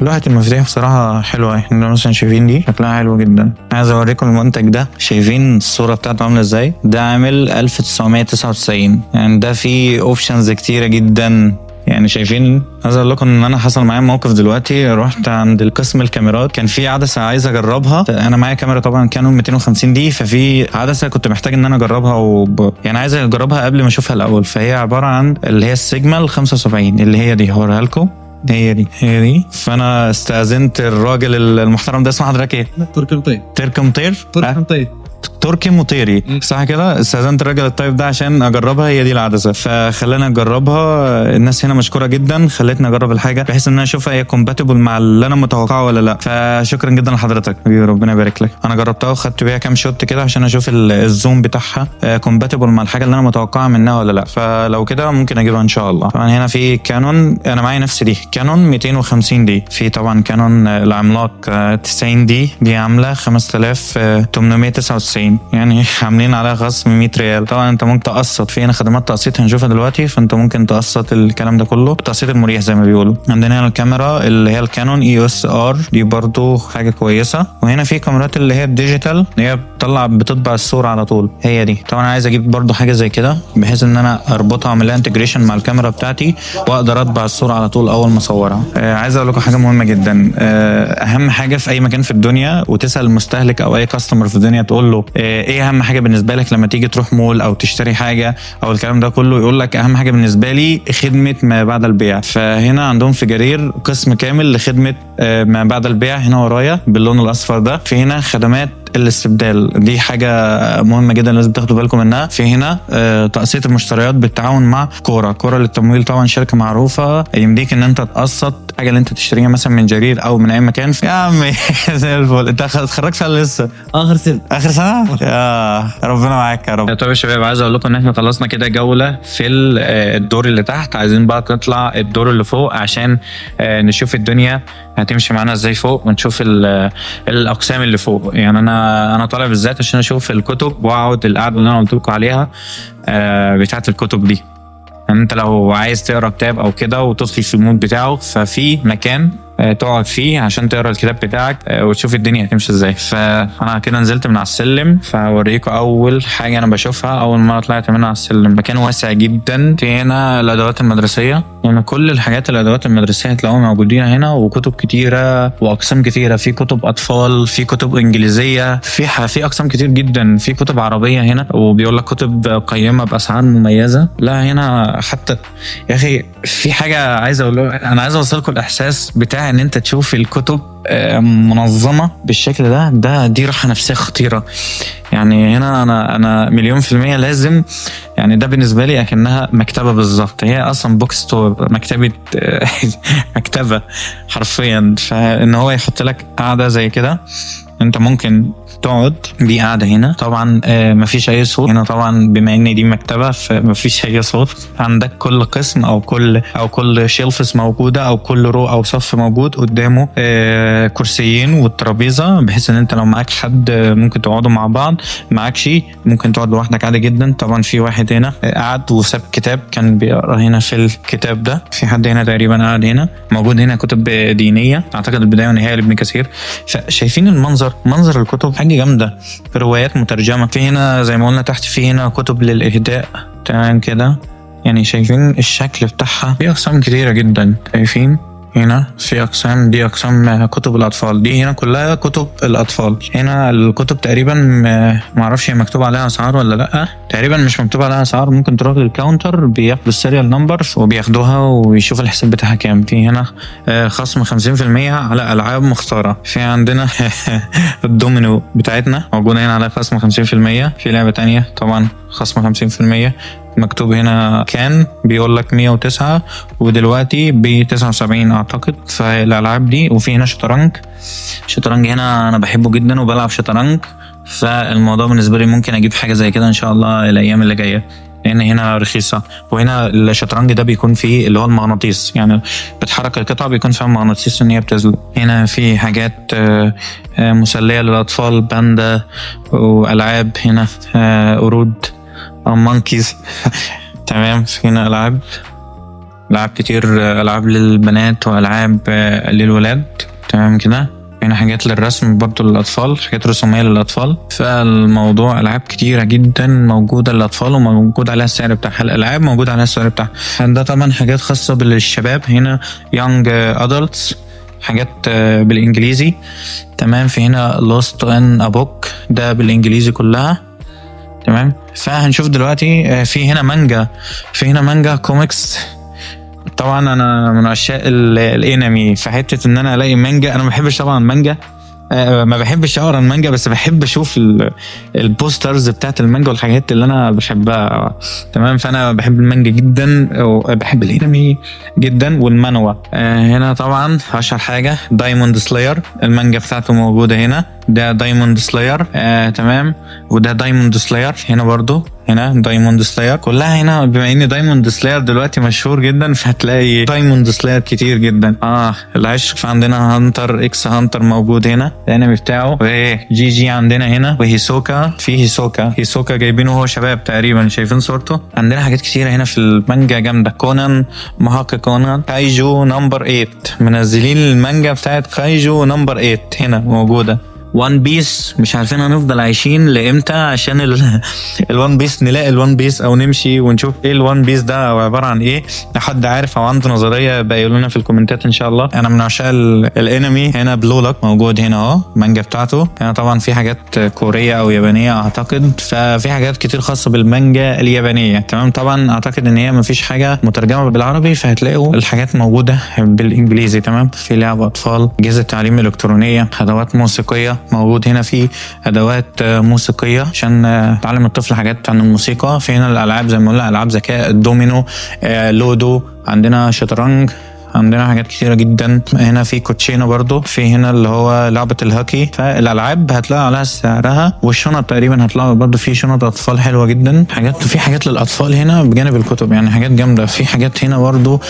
لوحة المفاتيح بصراحة حلوة، احنا مثلا شايفين دي شكلها حلو جدا. عايز اوريكم المنتج ده، شايفين الصورة بتاعته عاملة ازاي؟ ده عامل 1999، يعني ده فيه اوبشنز كتيرة جدا. يعني شايفين، عايز اقول لكم ان انا حصل معايا موقف دلوقتي. رحت عند القسم الكاميرات، كان في عدسه عايز اجربها. انا معايا كاميرا طبعا كانون 250 دي، ففي عدسه كنت محتاج ان انا اجربها يعني عايز اجربها قبل ما اشوفها الاول. فهي عباره عن اللي هي السيجما ال 75 اللي هي دي، هوريها لكم. هي دي. فانا استاذنت الراجل المحترم ده، اسمه حضرتك ايه؟ تركي مطير. تركي مطيري صح كده. استاذنت الراجل الطيب ده عشان اجربها، هي دي العدسه، فخلاني اجربها. الناس هنا مشكوره جدا، خلتني اجرب الحاجه بحيث ان انا اشوفها هي كومباتبل مع اللي انا متوقعه ولا لا. فشكرا جدا لحضرتك، ربنا يبارك لك. انا جربتها وخدت بيها كام شوت كده عشان اشوف الزوم بتاعها كومباتبل مع الحاجه اللي انا متوقعها منها ولا لا. فلو كده ممكن اجيبها ان شاء الله. طبعا هنا في كانون، انا معايا نفس دي كانون 250 دي. في طبعا كانون العملاق 90 دي عامله 5899، يعني عاملين عليها خصم 100 ريال. طبعا انت ممكن تقسط، في هنا خدمات تقسيط هنشوفها دلوقتي، فانت ممكن تقسط الكلام ده كله، التقسيط المريح زي ما بيقولوا. عندنا هنا الكاميرا اللي هي الكانون EOS R، دي برضو حاجه كويسه. وهنا في كاميرات اللي هي الديجيتال، اللي هي بتطبع الصوره على طول، هي دي. طبعا عايز اجيب برضو حاجه زي كده بحيث ان انا اربطها، اعمل لها انتجريشن مع الكاميرا بتاعتي، واقدر اطبع الصوره على طول اول ما اصورها. عايز اقول لكم حاجه مهمه جدا. اهم حاجه في اي مكان في الدنيا، وتسال المستهلك او اي كاستمر في الدنيا تقول له ايه اهم حاجه بالنسبه لك لما تيجي تروح مول او تشتري حاجه او الكلام ده كله، يقول لك اهم حاجه بالنسبه لي خدمه ما بعد البيع. فهنا عندهم في جرير قسم كامل لخدمه ما بعد البيع. هنا ورايا باللون الاصفر ده في هنا خدمات الاستبدال، دي حاجه مهمه جدا لازم تاخدوا بالكم منها. في هنا تقسيط المشتريات بالتعاون مع كوره للتمويل، طبعا شركه معروفه يمديك ان انت تقسط حاجه اللي انت تشتريها مثلا من جرير او من اي مكان. يا عمي زي الفل. انت اتخرجت ولا لسه؟ اخر سنه. يا ربنا معاك يا رب. طيب يا شباب، عايز اقول لكم ان احنا خلصنا كده جوله في الدور اللي تحت. عايزين بقى نطلع الدور اللي فوق عشان نشوف الدنيا هتمشي معانا ازاي فوق، ونشوف الاقسام اللي فوق. يعني انا طالع بالذات عشان اشوف الكتب واقعد القعده اللي انا قلت لكم عليها بتاعه الكتب دي. يعني انت لو عايز تقرا كتاب او كده وتدخل في المود بتاعه، ففي مكان تقعد فيه عشان تقرا الكتاب بتاعك وتشوف الدنيا هتمشي ازاي. فانا كده نزلت من على السلم، فاوريكم اول حاجه انا بشوفها اول ما طلعت منها على السلم. مكان واسع جدا. في هنا الادوات المدرسيه، يعني كل الادوات المدرسيه هتلاقوها موجودين هنا، وكتب كتيره واقسام كتيره. في كتب اطفال، في كتب انجليزيه، في اقسام كتير جدا. في كتب عربيه هنا، وبيقول لك كتب قيمه باسعار مميزه. لا هنا حتى يا اخي في حاجه انا عايز اوصل لكم الاحساس بتاع ان انت تشوف الكتب منظمه بالشكل ده. دي راحه نفسيه خطيره. يعني هنا انا 100% لازم، يعني ده بالنسبه لي اكنها مكتبه بالظبط. هي اصلا بوك ستور، مكتبه حرفيا. فان هو يحط لك قاعده زي كده، انت ممكن تقعد. دي قاعده هنا طبعا مفيش اي صوت هنا طبعا، بما ان دي مكتبه فمفيش اي صوت. عندك كل قسم او كل شيلفس موجوده، او كل رو او صف موجود قدامه كرسيين والترابيزه، بحيث ان انت لو معاك حد ممكن تقعدوا مع بعض. معاكش ممكن تقعد لوحدك عادي جدا. طبعا في واحد هنا قعد وساب كتاب كان بيقرا هنا في الكتاب ده. في حد هنا تقريبا قاعد هنا. موجود هنا كتب دينيه، اعتقد البدايه والنهايه لابن كثير. شايفين منظر الكتب حاجه جامده. روايات مترجمه. في هنا زي ما قلنا تحت في هنا كتب للاهداء تمام كده. يعني شايفين الشكل بتاعها. في اقسام كتيره جدا. شايفين هنا في اقسام، دي اقسام كتب الاطفال. دي هنا كلها كتب الاطفال. هنا الكتب تقريبا معرفش هي مكتوب عليها اسعار ولا لا. تقريبا مش مكتوب عليها اسعار. ممكن تروح للكاونتر بياخدوا السيريال نمبر وبياخدوها ويشوف الحساب بتاعها كام. في هنا خصم 50% على العاب مختاره. في عندنا الدومينو بتاعتنا موجوده هنا على خصم 50%. في لعبه تانية طبعا خصم 50%. مكتوب هنا كان بيقول لك 109 ودلوقتي ب 79 اعتقد. فالالعاب دي. وفي هنا شطرنج هنا انا بحبه جدا وبلعب شطرنج. فالموضوع بالنسبه لي ممكن اجيب حاجه زي كده ان شاء الله الايام اللي جايه، لان هنا رخيصه. وهنا الشطرنج ده بيكون فيه اللي هو المغناطيس، يعني بتحرك القطعه بيكون فيها مغناطيس ان هي بتزلق. هنا في حاجات مسليه للاطفال، باندا والعاب هنا، قرود او مونكيز تمام. هنا العاب كتير، العاب للبنات والعاب للولاد تمام كده. هنا حاجات للرسم برضو للأطفال، حاجات رسومية للأطفال. فالموضوع ألعاب كتيرة جدا موجودة للأطفال وموجود عليها السعر بتاعها، الألعاب موجود عليها السعر بتاعها. ده طبعا حاجات خاصة بالشباب، هنا young adults حاجات بالإنجليزي تمام. في هنا lost in a book ده بالإنجليزي كلها تمام. فهنشوف دلوقتي في هنا مانجا كوميكس. طبعا انا من عشاق الانمي، فحته ان انا الاقي مانجا، انا ما بحبش طبعا المانجا، ما بحبش اقرا المانجا، بس بحب اشوف البوسترز بتاعت المانجا والحاجات اللي انا بحبها تمام. فانا بحب المانجا جدا وبحب الانمي جدا والمانوا. هنا طبعا اشهر حاجه دايموند سلاير، المانجا بتاعته موجوده هنا، ده دايموند سلاير تمام. وده دايموند سلاير هنا برضو، هنا دايموند سلاير كلها هنا. بما ان دايموند سلاير دلوقتي مشهور جدا، فهتلاقي دايموند سلاير كتير جدا. العشق، فعندنا هانتر اكس هانتر موجود هنا الانمي بتاعه، وجي عندنا هنا، وهيسوكا، في هيسوكا جايبينه هو شباب تقريبا، شايفين صورته. عندنا حاجات كتيره هنا في المانجا جامده. كونان، محقق كونان، كايجو نمبر 8، منزلين المانجا بتاعت كايجو نمبر 8 هنا موجوده. وان بيس مش عارفين هنفضل عايشين لامتى عشان الوان بيس، نلاقي الوان بيس او نمشي ونشوف ايه الوان بيس ده او عباره عن ايه. حد عارف او عنده نظريه بقى يقول لنا في الكومنتات ان شاء الله. انا من عشاق الانمي. هنا بلو لوك موجود هنا اهو، مانجا بتاعته. هنا طبعا في حاجات كوريه او يابانيه اعتقد، ففي حاجات كتير خاصه بالمانجا اليابانيه تمام. طبعا اعتقد ان هي مفيش حاجه مترجمه بالعربي، فهتلاقوا الحاجات موجوده بالانجليزي تمام. في لعب اطفال، اجهزه تعليم الكترونيه، ادوات موسيقيه موجود هنا، في ادوات موسيقيه عشان تعلم الطفل حاجات عن الموسيقى. في هنا الالعاب زي ما قلنا، العاب ذكاء، الدومينو، لودو، عندنا شطرنج، عندنا حاجات كتيرة جدا. هنا في كوتشينو برضو، في هنا اللي هو لعبة الهوكي. فالألعاب هتلاقي عليها سعرها، والشنط تقريبا هتلاقي برضو في شنط أطفال حلوة جدا. في حاجات للأطفال هنا بجانب الكتب، يعني حاجات جامدة. في حاجات هنا برضو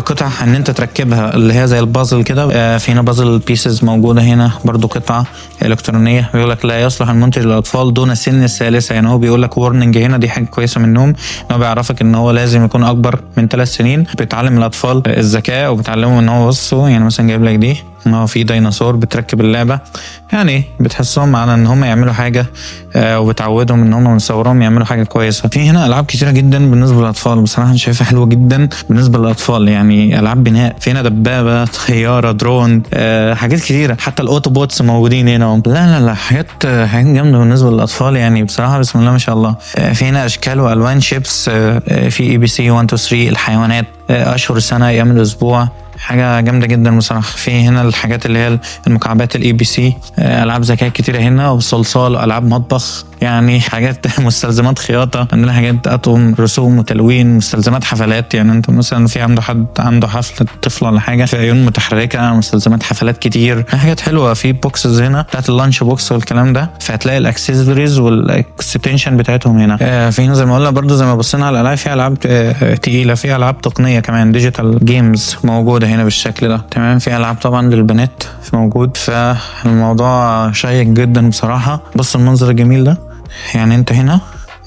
قطع ان انت تركبها اللي هي زي البازل كده. في هنا بازل بيسز موجودة هنا برضو، قطعة إلكترونية. بيقول لك لا يصلح المنتج للأطفال دون سن الثالثة، يعني هو بيقول لك وورنينج هنا، دي حاجة كويسة منهم، انه بيعرفك ان هو لازم يكون أكبر من 3 سنين. بيتعلم الأطفال الذكاء وبتعلمهم ان هو بصوا، يعني مثلا جايب لك دي ان هو في ديناصور بتركب اللعبه، يعني بتحسهم على ان هم يعملوا حاجه وبتعودهم ان هم من صغرهم يعملوا حاجه كويسه. في هنا العاب كتيره جدا بالنسبه للاطفال، بصراحه انا شايفها حلوه جدا بالنسبه للاطفال، يعني العاب بناء. في هنا دبابه، طياره، درون، حاجات كتيره. حتى الاوتوبوتس موجودين هنا. لا حاجات جامده بالنسبه للاطفال، يعني بصراحه بسم الله ما شاء الله. في هنا اشكال والوان شيبس، في ABC 1 2 3 الحيوانات، اشهر السنه، ايام الاسبوع، حاجه جامده جدا بصراحه. في هنا الحاجات اللي هي المكعبات ABC، العاب ذكاء كتيره هنا، وصلصال، العاب مطبخ، يعني حاجات مستلزمات خياطه. عندنا حاجات اطقم، رسوم وتلوين، مستلزمات حفلات، يعني انت مثلا في حد عنده حفله طفل ولا حاجه، في عيون متحركه، مستلزمات حفلات كتير، حاجات حلوه. في بوكسز هنا بتاعت اللانش بوكس والكلام ده، فهتلاقي الاكسسوارز والاكستنشن بتاعتهم هنا. في هنا زي ما قلنا برضو، زي ما بصينا على الالعاب، في العاب تقيله، في العاب تقنيه كمان، ديجيتال جيمز موجوده هنا بالشكل ده تمام. في العاب طبعا للبنات موجود، فالموضوع شيق جدا بصراحه. بص المنظر الجميل ده، يعني انت هنا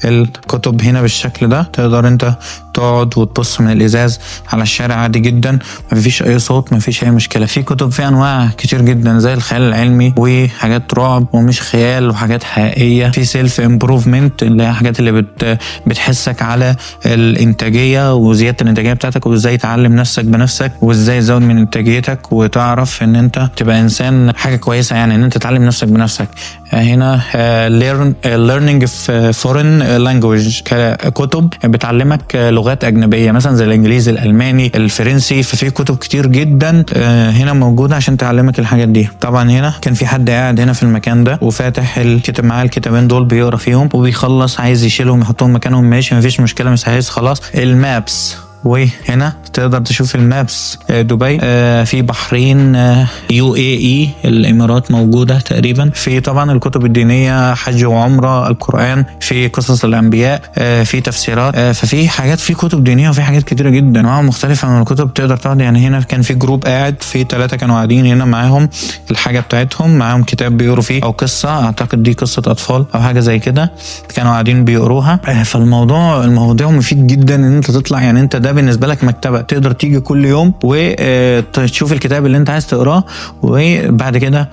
الكتب هنا بالشكل ده، تقدر انت تقعد وتبص من الازاز على الشارع عادي جدا، مفيش اي صوت، مفيش اي مشكله. في كتب في انواع كتير جدا زي الخيال العلمي، وحاجات رعب ومش خيال، وحاجات حقيقيه. في سيلف امبروفمنت اللي هي حاجات اللي بتحسك على الانتاجيه وزياده الانتاجيه بتاعتك، وازاي تعلم نفسك بنفسك، وازاي تزود من انتاجيتك، وتعرف ان انت تبقى انسان حاجه كويسه، يعني ان انت تعلم نفسك بنفسك. هنا learning foreign language، كتب بتعلمك لغات أجنبية مثلا زي الإنجليزي، الألماني، الفرنسي. ففي كتب كتير جدا هنا موجودة عشان تعلمك الحاجات دي. طبعا هنا كان في حد قاعد هنا في المكان ده وفاتح الكتاب معاه، الكتابين دول بيقرأ فيهم وبيخلص، عايز يشيلهم يحطهم مكانهم، ماشي مفيش مشكلة، مش عايز خلاص. المابس وهنا تقدر تشوف المابس. دبي، في بحرين، UAE الامارات موجوده تقريبا. في طبعا الكتب الدينيه، حج وعمره، القران، في قصص الانبياء، في تفسيرات، ففي حاجات، في كتب دينيه وفي حاجات كتيره جدا انواع مختلفه من الكتب تقدر تقعد. يعني هنا كان في جروب قاعد، في 3 كانوا قاعدين هنا معاهم الحاجه بتاعتهم، معاهم كتاب بيقروا فيه او قصه، اعتقد دي قصه اطفال او حاجه زي كده، كانوا قاعدين بيقروها. فالموضوع مفيد جدا ان انت تطلع. يعني انت ده بالنسبه لك مكتبه، تقدر تيجي كل يوم وتشوف الكتاب اللي انت عايز تقراه، وبعد كده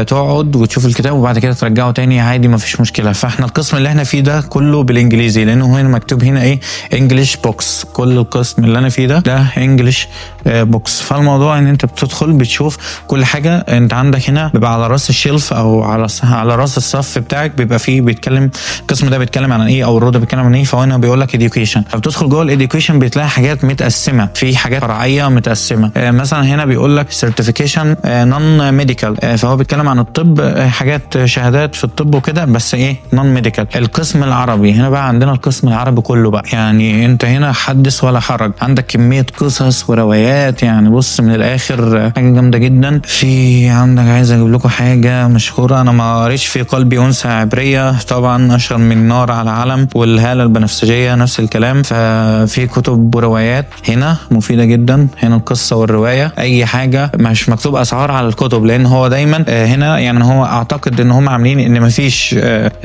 تقعد وتشوف الكتاب وبعد كده ترجعه تاني عادي، مفيش مشكله. فاحنا القسم اللي احنا فيه ده كله بالانجليزي، لانه هنا مكتوب هنا ايه، انجلش بوكس. كل القسم اللي انا فيه ده انجلش بوكس. فالموضوع ان انت بتدخل بتشوف كل حاجه. انت عندك هنا بيبقى على راس الشلف او على راس الصف بتاعك بيبقى فيه بيتكلم القسم ده بيتكلم عن ايه، او الروضه بيتكلم عن ايه. فهنا بيقول لك education، فبتدخل جوه الاديوكيشن بتلاقي حاجات متقسمه، في حاجات فرعيه متقسمه. مثلا هنا بيقول لك certification non medical، فهو بيتكلم عن الطب، حاجات شهادات في الطب وكده، بس ايه non medical. القسم العربي هنا بقى عندنا القسم العربي كله بقى، يعني انت هنا حدث ولا حرج، عندك كميه قصص وروايات. يعني بص من الاخر حاجه جامده جدا. في عندك عايز اجيب لكم حاجه مشهوره، انا ما قريتش، في قلبي انثى عبريه طبعا اشهر من نار على علم، والهاله البنفسجيه نفس الكلام. ففي كتب وروايات هنا مفيده جدا. هنا القصه والروايه، اي حاجه مش مكتوب اسعار على الكتب، لان هو دايما هنا يعني هو اعتقد ان هم عاملين ان مفيش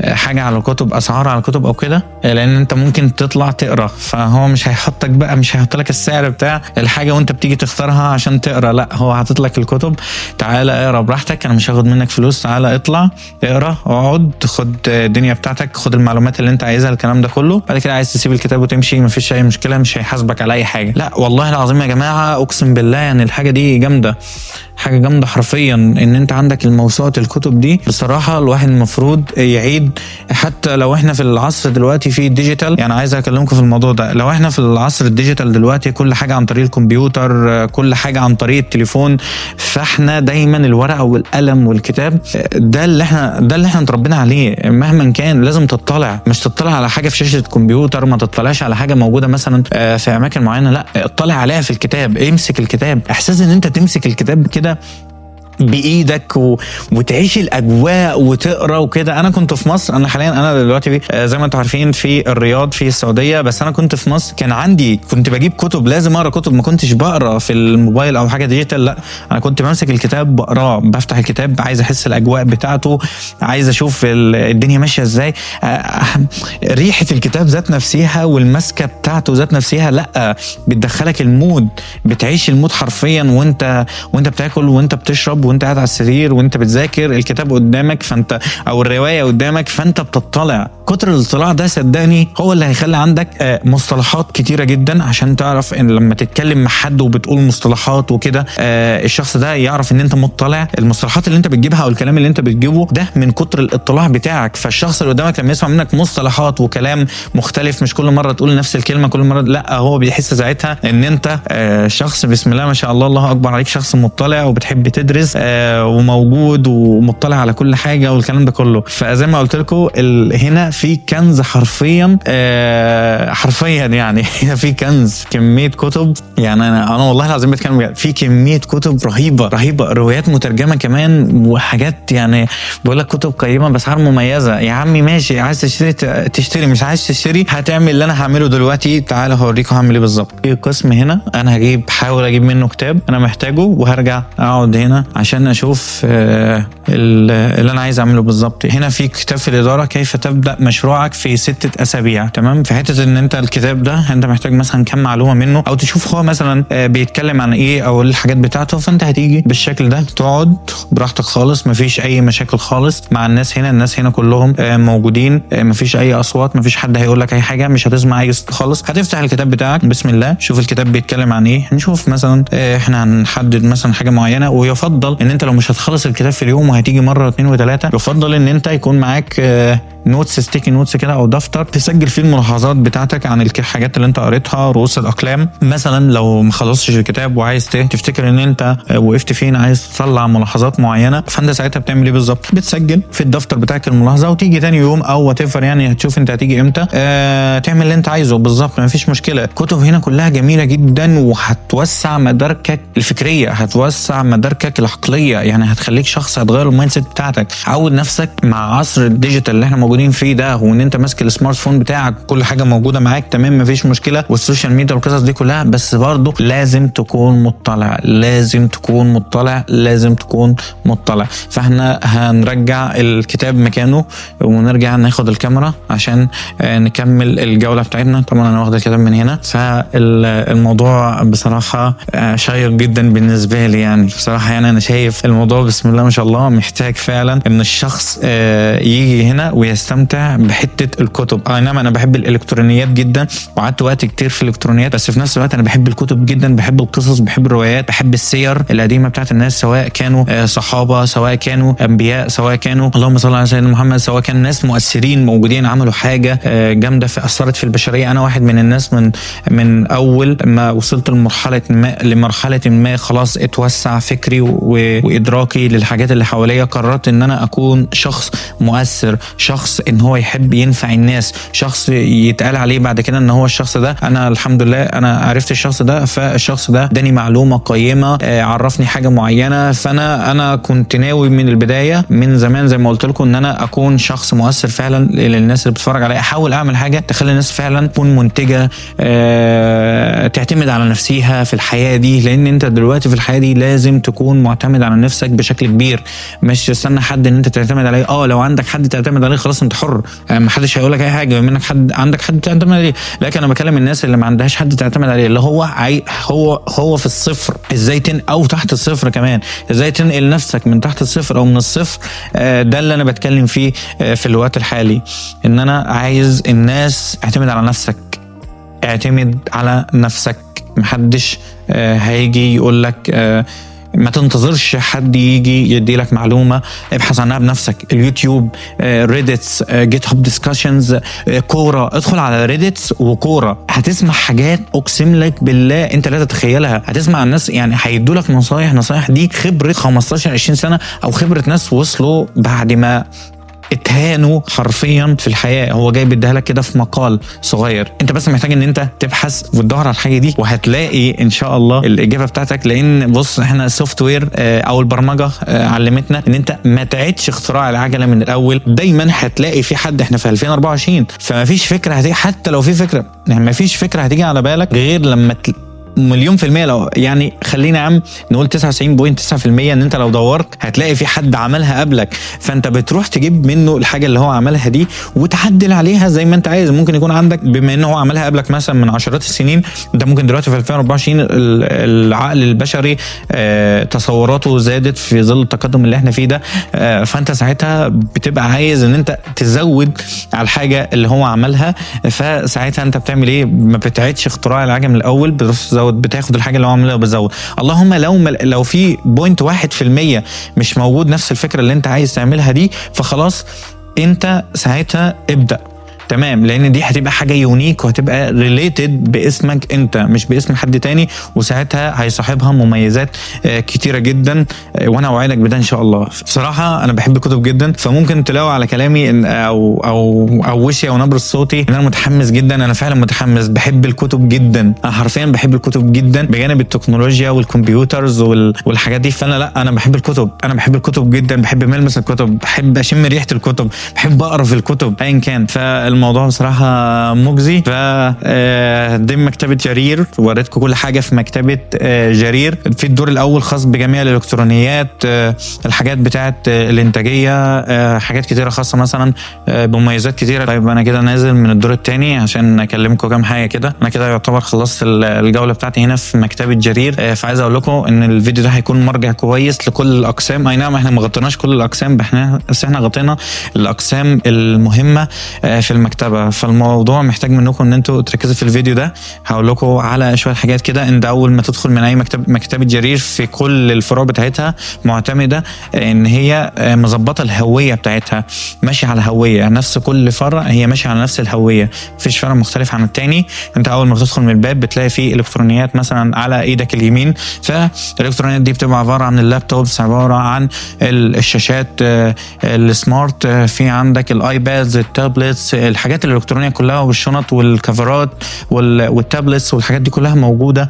حاجه على الكتب، اسعار على الكتب او كده، لان انت ممكن تطلع تقرا، فهو مش هيحطك بقى، مش هيحط لك السعر بتاع الحاجه وانت بتيجي تختارها عشان تقرا، لا هو حاطط لك الكتب، تعالى اقرا براحتك، انا مش هاخد منك فلوس، تعالى اطلع اقرا، اقعد خد الدنيا بتاعتك، خد المعلومات اللي انت عايزها، الكلام ده كله. بعد كده عايز تسيب الكتاب وتمشي مفيش اي مشكله، مش هيحاسبك على اي حاجه. لا والله العظيم يا جماعه اقسم بالله يعني الحاجه دي جامده، حاجه جامده حرفيا ان انت عندك الموسوعه الكتب دي. بصراحه الواحد المفروض يعيد، حتى لو احنا في العصر دلوقتي في الديجيتال، يعني عايز اكلمكم في الموضوع ده، لو احنا في العصر الديجيتال دلوقتي كل حاجه عن طريق الكمبيوتر، كل حاجه عن طريق التليفون، فاحنا دايما الورقه والقلم والكتاب ده اللي احنا اتربينا عليه. مهما كان لازم تطلع، مش تطلع على حاجه في شاشه الكمبيوتر، ما تطلعش على حاجه موجوده مثلا في اماكن معينه، لا اطلع عليها في الكتاب، امسك الكتاب، احساس ان انت تمسك الكتاب كده بايدك وتعيش الاجواء وتقرا وكده. انا كنت في مصر، انا حاليا انا دلوقتي زي ما انتم عارفين في الرياض في السعوديه، بس انا كنت في مصر كنت بجيب كتب، لازم اقرا كتب، ما كنتش بقرا في الموبايل او حاجه ديجيتال، لا انا كنت بمسك الكتاب بقراه، بفتح الكتاب عايز احس الاجواء بتاعته، عايز اشوف الدنيا ماشيه ازاي، ريحه الكتاب ذات نفسها والمسكه بتاعته ذات نفسها، لا بتدخلك المود، بتعيش المود حرفيا وانت بتاكل وانت بتشرب وانت قاعد على السرير وانت بتذاكر، الكتاب قدامك فانت او الروايه قدامك فانت بتطلع. كتر الاطلاع ده صدقني هو اللي هيخلي عندك مصطلحات كتيره جدا، عشان تعرف ان لما تتكلم مع حد وبتقول مصطلحات وكده الشخص ده يعرف ان انت مطلع. المصطلحات اللي انت بتجيبها او الكلام اللي انت بتجيبه ده من كتر الاطلاع بتاعك، فالشخص اللي قدامك لما يسمع منك مصطلحات وكلام مختلف، مش كل مره تقول نفس الكلمه كل مره، لا هو بيحس ساعتها ان انت شخص بسم الله ما شاء الله، الله اكبر عليك، شخص مطلع وبتحب تدرس وموجود ومطلع على كل حاجه والكلام ده كله. فزي ما قلت لكم هنا في كنز حرفيا يعني في كنز، كميه كتب، يعني انا والله العظيم بتكلم في كميه كتب رهيبه، روايات مترجمه كمان وحاجات، يعني بقول لك كتب قيمه باسعار مميزه. يا عمي ماشي، عايز تشتري، مش عايز تشتري هتعمل اللي انا هعمله دلوقتي، تعالى هوريكم هعمل ايه بالظبط. في قسم هنا انا هحاول اجيب منه كتاب انا محتاجه، وهرجع اقعد هنا عشان اشوف اللي انا عايز اعمله بالظبط. هنا في كتاب في الاداره، كيف تبدا مشروعك في 6 أسابيع، تمام. في حته ان انت الكتاب ده انت محتاج مثلا كم معلومه منه، او تشوف هو مثلا بيتكلم عن ايه او الحاجات بتاعته، فانت هتيجي بالشكل ده تقعد براحتك خالص، مفيش اي مشاكل خالص مع الناس هنا كلهم موجودين، مفيش اي اصوات، مفيش حد هيقول لك اي حاجه، مش هتسمع اي صوت خالص. هتفتح الكتاب بتاعك بسم الله، شوف الكتاب بيتكلم عن ايه، نشوف مثلا احنا هنحدد مثلا حاجه معينه. ويفضل ان انت لو مش هتخلص الكتاب في اليوم وهتيجي مره 2 و3، يفضل ان انت يكون معاك نوتس، ستيكي نوتس كده او دفتر تسجل فيه الملاحظات بتاعتك عن الحاجات اللي انت قريتها، رؤوس الاقلام مثلا. لو ما خلصتش الكتاب وعايز تفتكر ان انت وقفت فين، عايز تطلع ملاحظات معينه، فانت ساعتها بتعمل ايه بالظبط؟ بتسجل في الدفتر بتاعك الملاحظه، وتيجي تاني يوم او وات ايفر، يعني هتشوف انت هتيجي امتى تعمل اللي انت عايزه بالظبط، ما فيش مشكله. الكتب هنا كلها جميله جدا، وهتوسع مداركك الفكريه، هتوسع مداركك العقليه، يعني هتخليك شخص، هتغير المايند سيت بتاعتك. عود نفسك مع عصر الديجيتال اللي احنا موجودين فيه ده، وان انت ماسك السمارت فون بتاعك كل حاجه موجوده معاك تمام، ما فيش مشكله، والسوشيال ميديا والقصص دي كلها، بس برضه لازم تكون مطلع، لازم تكون مطلع، لازم تكون مطلع. فاحنا هنرجع الكتاب مكانه ونرجع ناخد الكاميرا عشان نكمل الجوله بتاعتنا. طبعا انا واخد الكتاب من هنا. فالموضوع بصراحه شيق جدا بالنسبه لي، يعني بصراحه يعني انا شايف الموضوع بسم الله ما شاء الله محتاج فعلا ان الشخص يجي هنا ويستمتع بحته الكتب. نعم انا بحب الالكترونيات جدا، وقعدت وقت كتير في الالكترونيات، بس في نفس الوقت انا بحب الكتب جدا، بحب القصص، بحب الروايات، بحب السير القديمه بتاعت الناس، سواء كانوا صحابه، سواء كانوا انبياء، سواء كانوا اللهم صل على سيدنا محمد، سواء كان ناس مؤثرين موجودين عملوا حاجه جامده اثرت في البشريه. انا واحد من الناس من اول ما وصلت لمرحله ما خلاص اتوسع فكري وادراكي للحاجات اللي حواليا، قررت ان انا اكون شخص مؤثر، شخص ان هو يحب ينفع الناس، شخص يتقال عليه بعد كده ان هو الشخص ده. انا الحمد لله انا عرفت الشخص ده، فالشخص ده اداني معلومه قيمه، عرفني حاجه معينه. فانا كنت ناوي من البدايه من زمان زي ما قلت لكم ان انا اكون شخص مؤثر فعلا للناس اللي بتتفرج عليا، احاول اعمل حاجه تخلي الناس فعلا تكون منتجه، تعتمد على نفسها في الحياه دي، لان انت دلوقتي في الحياه دي لازم تكون معتمد على نفسك بشكل كبير، مش تستنى حد ان انت تعتمد عليه. لو عندك حد تعتمد عليه خلاص انت حر، ما حدش هيقول لك اي حاجه بما انك عندك حد تعتمد عليه. لكن انا بكلم الناس اللي ما عندهاش حد تعتمد عليه، اللي هو في الصفر، ازاي او تحت الصفر كمان، ازاي تنقل نفسك من تحت الصفر او من الصفر. ده اللي انا بتكلم فيه في الوقت الحالي، ان انا عايز الناس اعتمد على نفسك، اعتمد على نفسك. محدش هيجي يقول لك ما تنتظرش حد يجي يدي لك معلومه، ابحث عنها بنفسك. اليوتيوب، ريديتس، جيت هاب ديسكشنز، كوره، ادخل على ريديتس وكوره، هتسمع حاجات اقسم لك بالله انت لا تتخيلها. هتسمع الناس يعني هيدوا لك نصايح دي خبره 15 20 سنه، او خبره ناس وصلوا بعد ما اتهانوا حرفيا في الحياه، هو جاي بيديها لك كده في مقال صغير. انت بس محتاج ان انت تبحث وتدور على الحاجه دي، وهتلاقي ان شاء الله الاجابه بتاعتك. لان بص احنا السوفت وير او البرمجه علمتنا ان انت ما تعيدش اختراع العجله من الاول، دايما هتلاقي في حد. احنا في 2024، فما فيش فكره هتيجي، حتى لو في فكره يعني ما فيش فكره هتيجي على بالك غير لما مليون في المية. لو يعني خلينا عم نقول 99.9% ان انت لو دورت هتلاقي في حد عملها قبلك، فانت بتروح تجيب منه الحاجة اللي هو عملها دي وتعدل عليها زي ما انت عايز. ممكن يكون عندك بما انه هو عملها قبلك مثلا من عشرات السنين، انت ممكن دلوقتي في 2024 العقل البشري تصوراته زادت في ظل التقدم اللي احنا فيه ده، فانت ساعتها بتبقى عايز ان انت تزود على الحاجة اللي هو عملها. فساعتها انت بتعمل ايه؟ ما بتعيدش اختراع العجلة من الاول، بتاخد الحاجه اللي هو عاملها وبتزود. اللهم لو في 0.1% مش موجود نفس الفكره اللي انت عايز تعملها دي، فخلاص انت ساعتها ابدا تمام، لان دي هتبقى حاجه يونيك وهتبقى ريليتد باسمك انت مش باسم حد تاني، وساعتها هيصاحبها مميزات كتيره جدا، وانا اوعدك بده ان شاء الله. بصراحه انا بحب الكتب جدا، فممكن تلاقوا على كلامي او وشي او نبره صوتي ان انا متحمس جدا. انا فعلا متحمس، بحب الكتب جدا، انا حرفيا بحب الكتب جدا بجانب التكنولوجيا والكمبيوترز والحاجات دي. فانا لا، انا بحب الكتب، انا بحب الكتب جدا، بحب ملمس الكتب، بحب اشم ريحه الكتب، بحب اقرا في الكتب ايا كان. الموضوع بصراحة مجزي. دي مكتبة جرير، وريتكم كل حاجة في مكتبة جرير. في الدور الأول خاص بجميع الإلكترونيات، الحاجات بتاعت الإنتاجية، حاجات كتيرة خاصة مثلا بمميزات كتيرة. طيب أنا كده نازل من الدور الثاني عشان أكلمكم كام حاجة كده. أنا كده يعتبر خلصت الجولة بتاعتي هنا في مكتبة جرير. فعايز أقول لكم إن الفيديو ده هيكون مرجع كويس لكل الأقسام. أي نعم إحنا ما غطيناش كل الأقسام، بس إحنا غطينا الأقسام المهمة في المكتبه. فالموضوع محتاج منكم ان انتوا تركزوا في الفيديو ده. هقول لكم على شويه حاجات كده. انت اول ما تدخل من اي مكتبه جرير في كل الفروع بتاعتها معتمده ان هي مظبطه الهويه بتاعتها، ماشيه على هويه، نفس كل فرع هي ماشيه على نفس الهويه، مفيش فرع مختلف عن التاني. انت اول ما بتدخل من الباب بتلاقي فيه الكترونيات مثلا على ايدك اليمين، فالالكترونيات دي بتبقى عباره عن اللابتوبس، عباره عن الشاشات السمارت، في عندك الايبادز، التابلتس، الحاجات الالكترونيه كلها، والشنط والكفرات والتابلتس والحاجات دي كلها موجوده.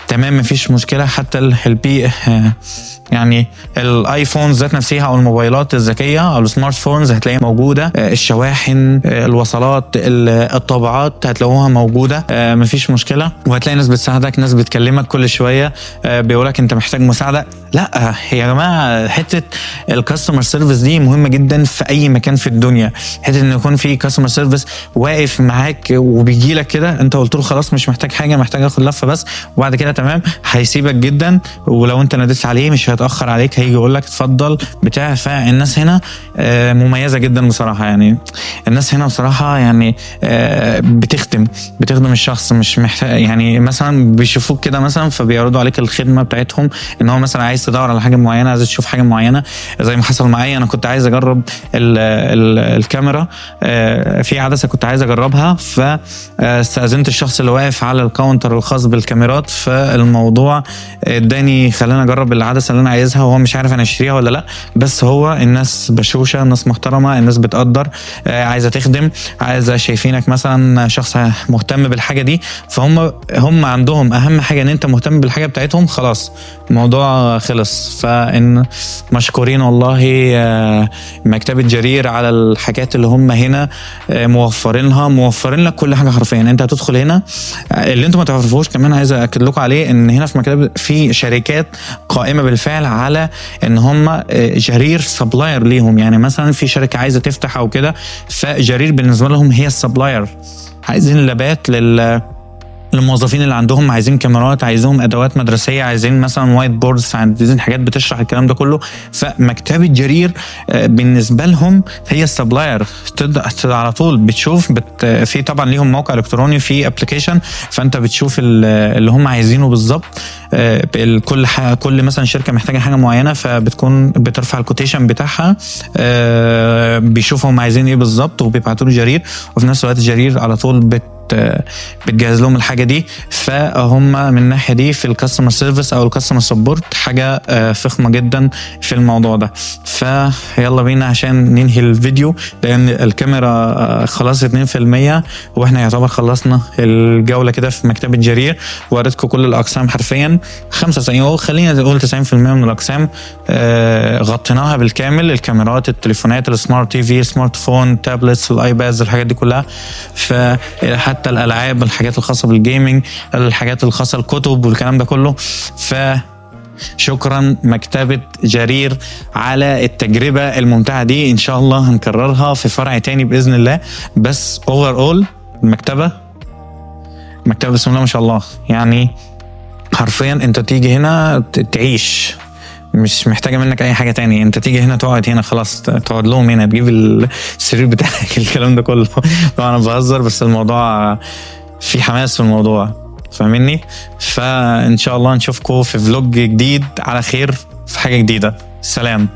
تمام مفيش مشكله. حتى البي يعني الايفون ذات نفسها او الموبايلات الذكيه او السمارت فونز هتلاقيها موجوده. الشواحن، الوصلات، الطابعات هتلاقوها موجوده. مفيش مشكله. وهتلاقي ناس بتساعدك، ناس بتكلمك كل شويه بيقولك انت محتاج مساعده. لا يا جماعه، حته الكاستمر سيرفيس دي مهمه جدا في اي مكان في الدنيا. حته ان يكون في كاستمر سيرفيس واقف معاك وبيجي لك كده، انت قلت له خلاص مش محتاج حاجه، محتاج اخد لفه بس، وبعد كده تمام هيسيبك جدا. ولو انت ناديت عليه مش هيتاخر عليك، هيجي يقول لك اتفضل بتاع. فالناس هنا مميزه جدا بصراحه. يعني الناس هنا بصراحه يعني بتخدم الشخص، مش محتاج يعني مثلا بيشوفوك كده مثلا فبيعرضوا عليك الخدمه بتاعتهم، ان هو مثلا عايز تدور على حاجه معينه، عايز تشوف حاجه معينه. زي ما حصل معايا، انا كنت عايز اجرب الكاميرا في عدسه كنت عايز اجربها، فاستاذنت الشخص اللي واقف على الكاونتر الخاص بالكاميرات، فالموضوع اداني خلاني اجرب العدسه اللي انا عايزها، وهو مش عارف انا اشتريها ولا لا. بس هو الناس بشوشه، الناس محترمه، الناس بتقدر، عايزه تخدم، عايزه شايفينك مثلا شخص مهتم بالحاجه دي، فهم عندهم اهم حاجه ان انت مهتم بالحاجه بتاعتهم. خلاص الموضوع خلص. فان مشكورين والله مكتبه جرير على الحاجات اللي هم هنا موفرين لك كل حاجه حرفيا. انت هتدخل هنا اللي انتم ما تعرفوش كمان، عايز اكد لكم عليه، ان هنا في مكتبه في شركات قائمه بالفعل على ان هم جرير سبلاير ليهم. يعني مثلا في شركه عايزه تفتح او كده، فجرير بالنسبه لهم هي السبلاير. عايزين لابات للموظفين اللي عندهم، عايزين كاميرات، عايزين ادوات مدرسيه، عايزين مثلا وايت بوردز، عايزين حاجات بتشرح الكلام ده كله. فمكتبه جرير بالنسبه لهم هي السبلاير. على طول بتشوف في طبعا ليهم موقع الكتروني، في ابلكيشن، فانت بتشوف اللي هم عايزينه بالظبط. كل مثلا شركه محتاجه حاجه معينه، فبتكون بترفع الكوتيشن بتاعها، بيشوفوا هم عايزين ايه بالظبط وبيبعتوا له جرير. وفي نفس الوقت جرير على طول بتجهز لهم الحاجه دي. فهم من الناحيه دي في الكاستمر سيرفيس او الكاستمر سبورت حاجه فخمه جدا في الموضوع ده. فيلا بينا عشان ننهي الفيديو، لان الكاميرا خلاص 2%، واحنا يعتبر خلصنا الجوله كده في مكتبه جرير. وريتكم كل الاقسام حرفيا 95، خلينا نقول 90% من الاقسام غطيناها بالكامل. الكاميرات، التليفونات، السمارت تي في، سمارت فون، تابلتس، الايبادز، الحاجات دي كلها. حتى الالعاب، الحاجات الخاصه بالجيمنج، الحاجات الخاصه الكتب والكلام ده كله. شكرا مكتبه جرير على التجربه الممتعه دي. ان شاء الله هنكررها في فرع تاني باذن الله. بس اوفر المكتبه بسم الله ما شاء الله. يعني حرفيا انت تيجي هنا تعيش، مش محتاجه منك اي حاجه تاني. انت تيجي هنا تقعد هنا خلاص، تقعد لهم هنا، تجيب السرير بتاعك الكلام ده كله. طبعا انا بهزر، بس الموضوع في حماس في الموضوع، فاهمني؟ فان شاء الله نشوفكم في فلوج جديد على خير، في حاجه جديده. سلام.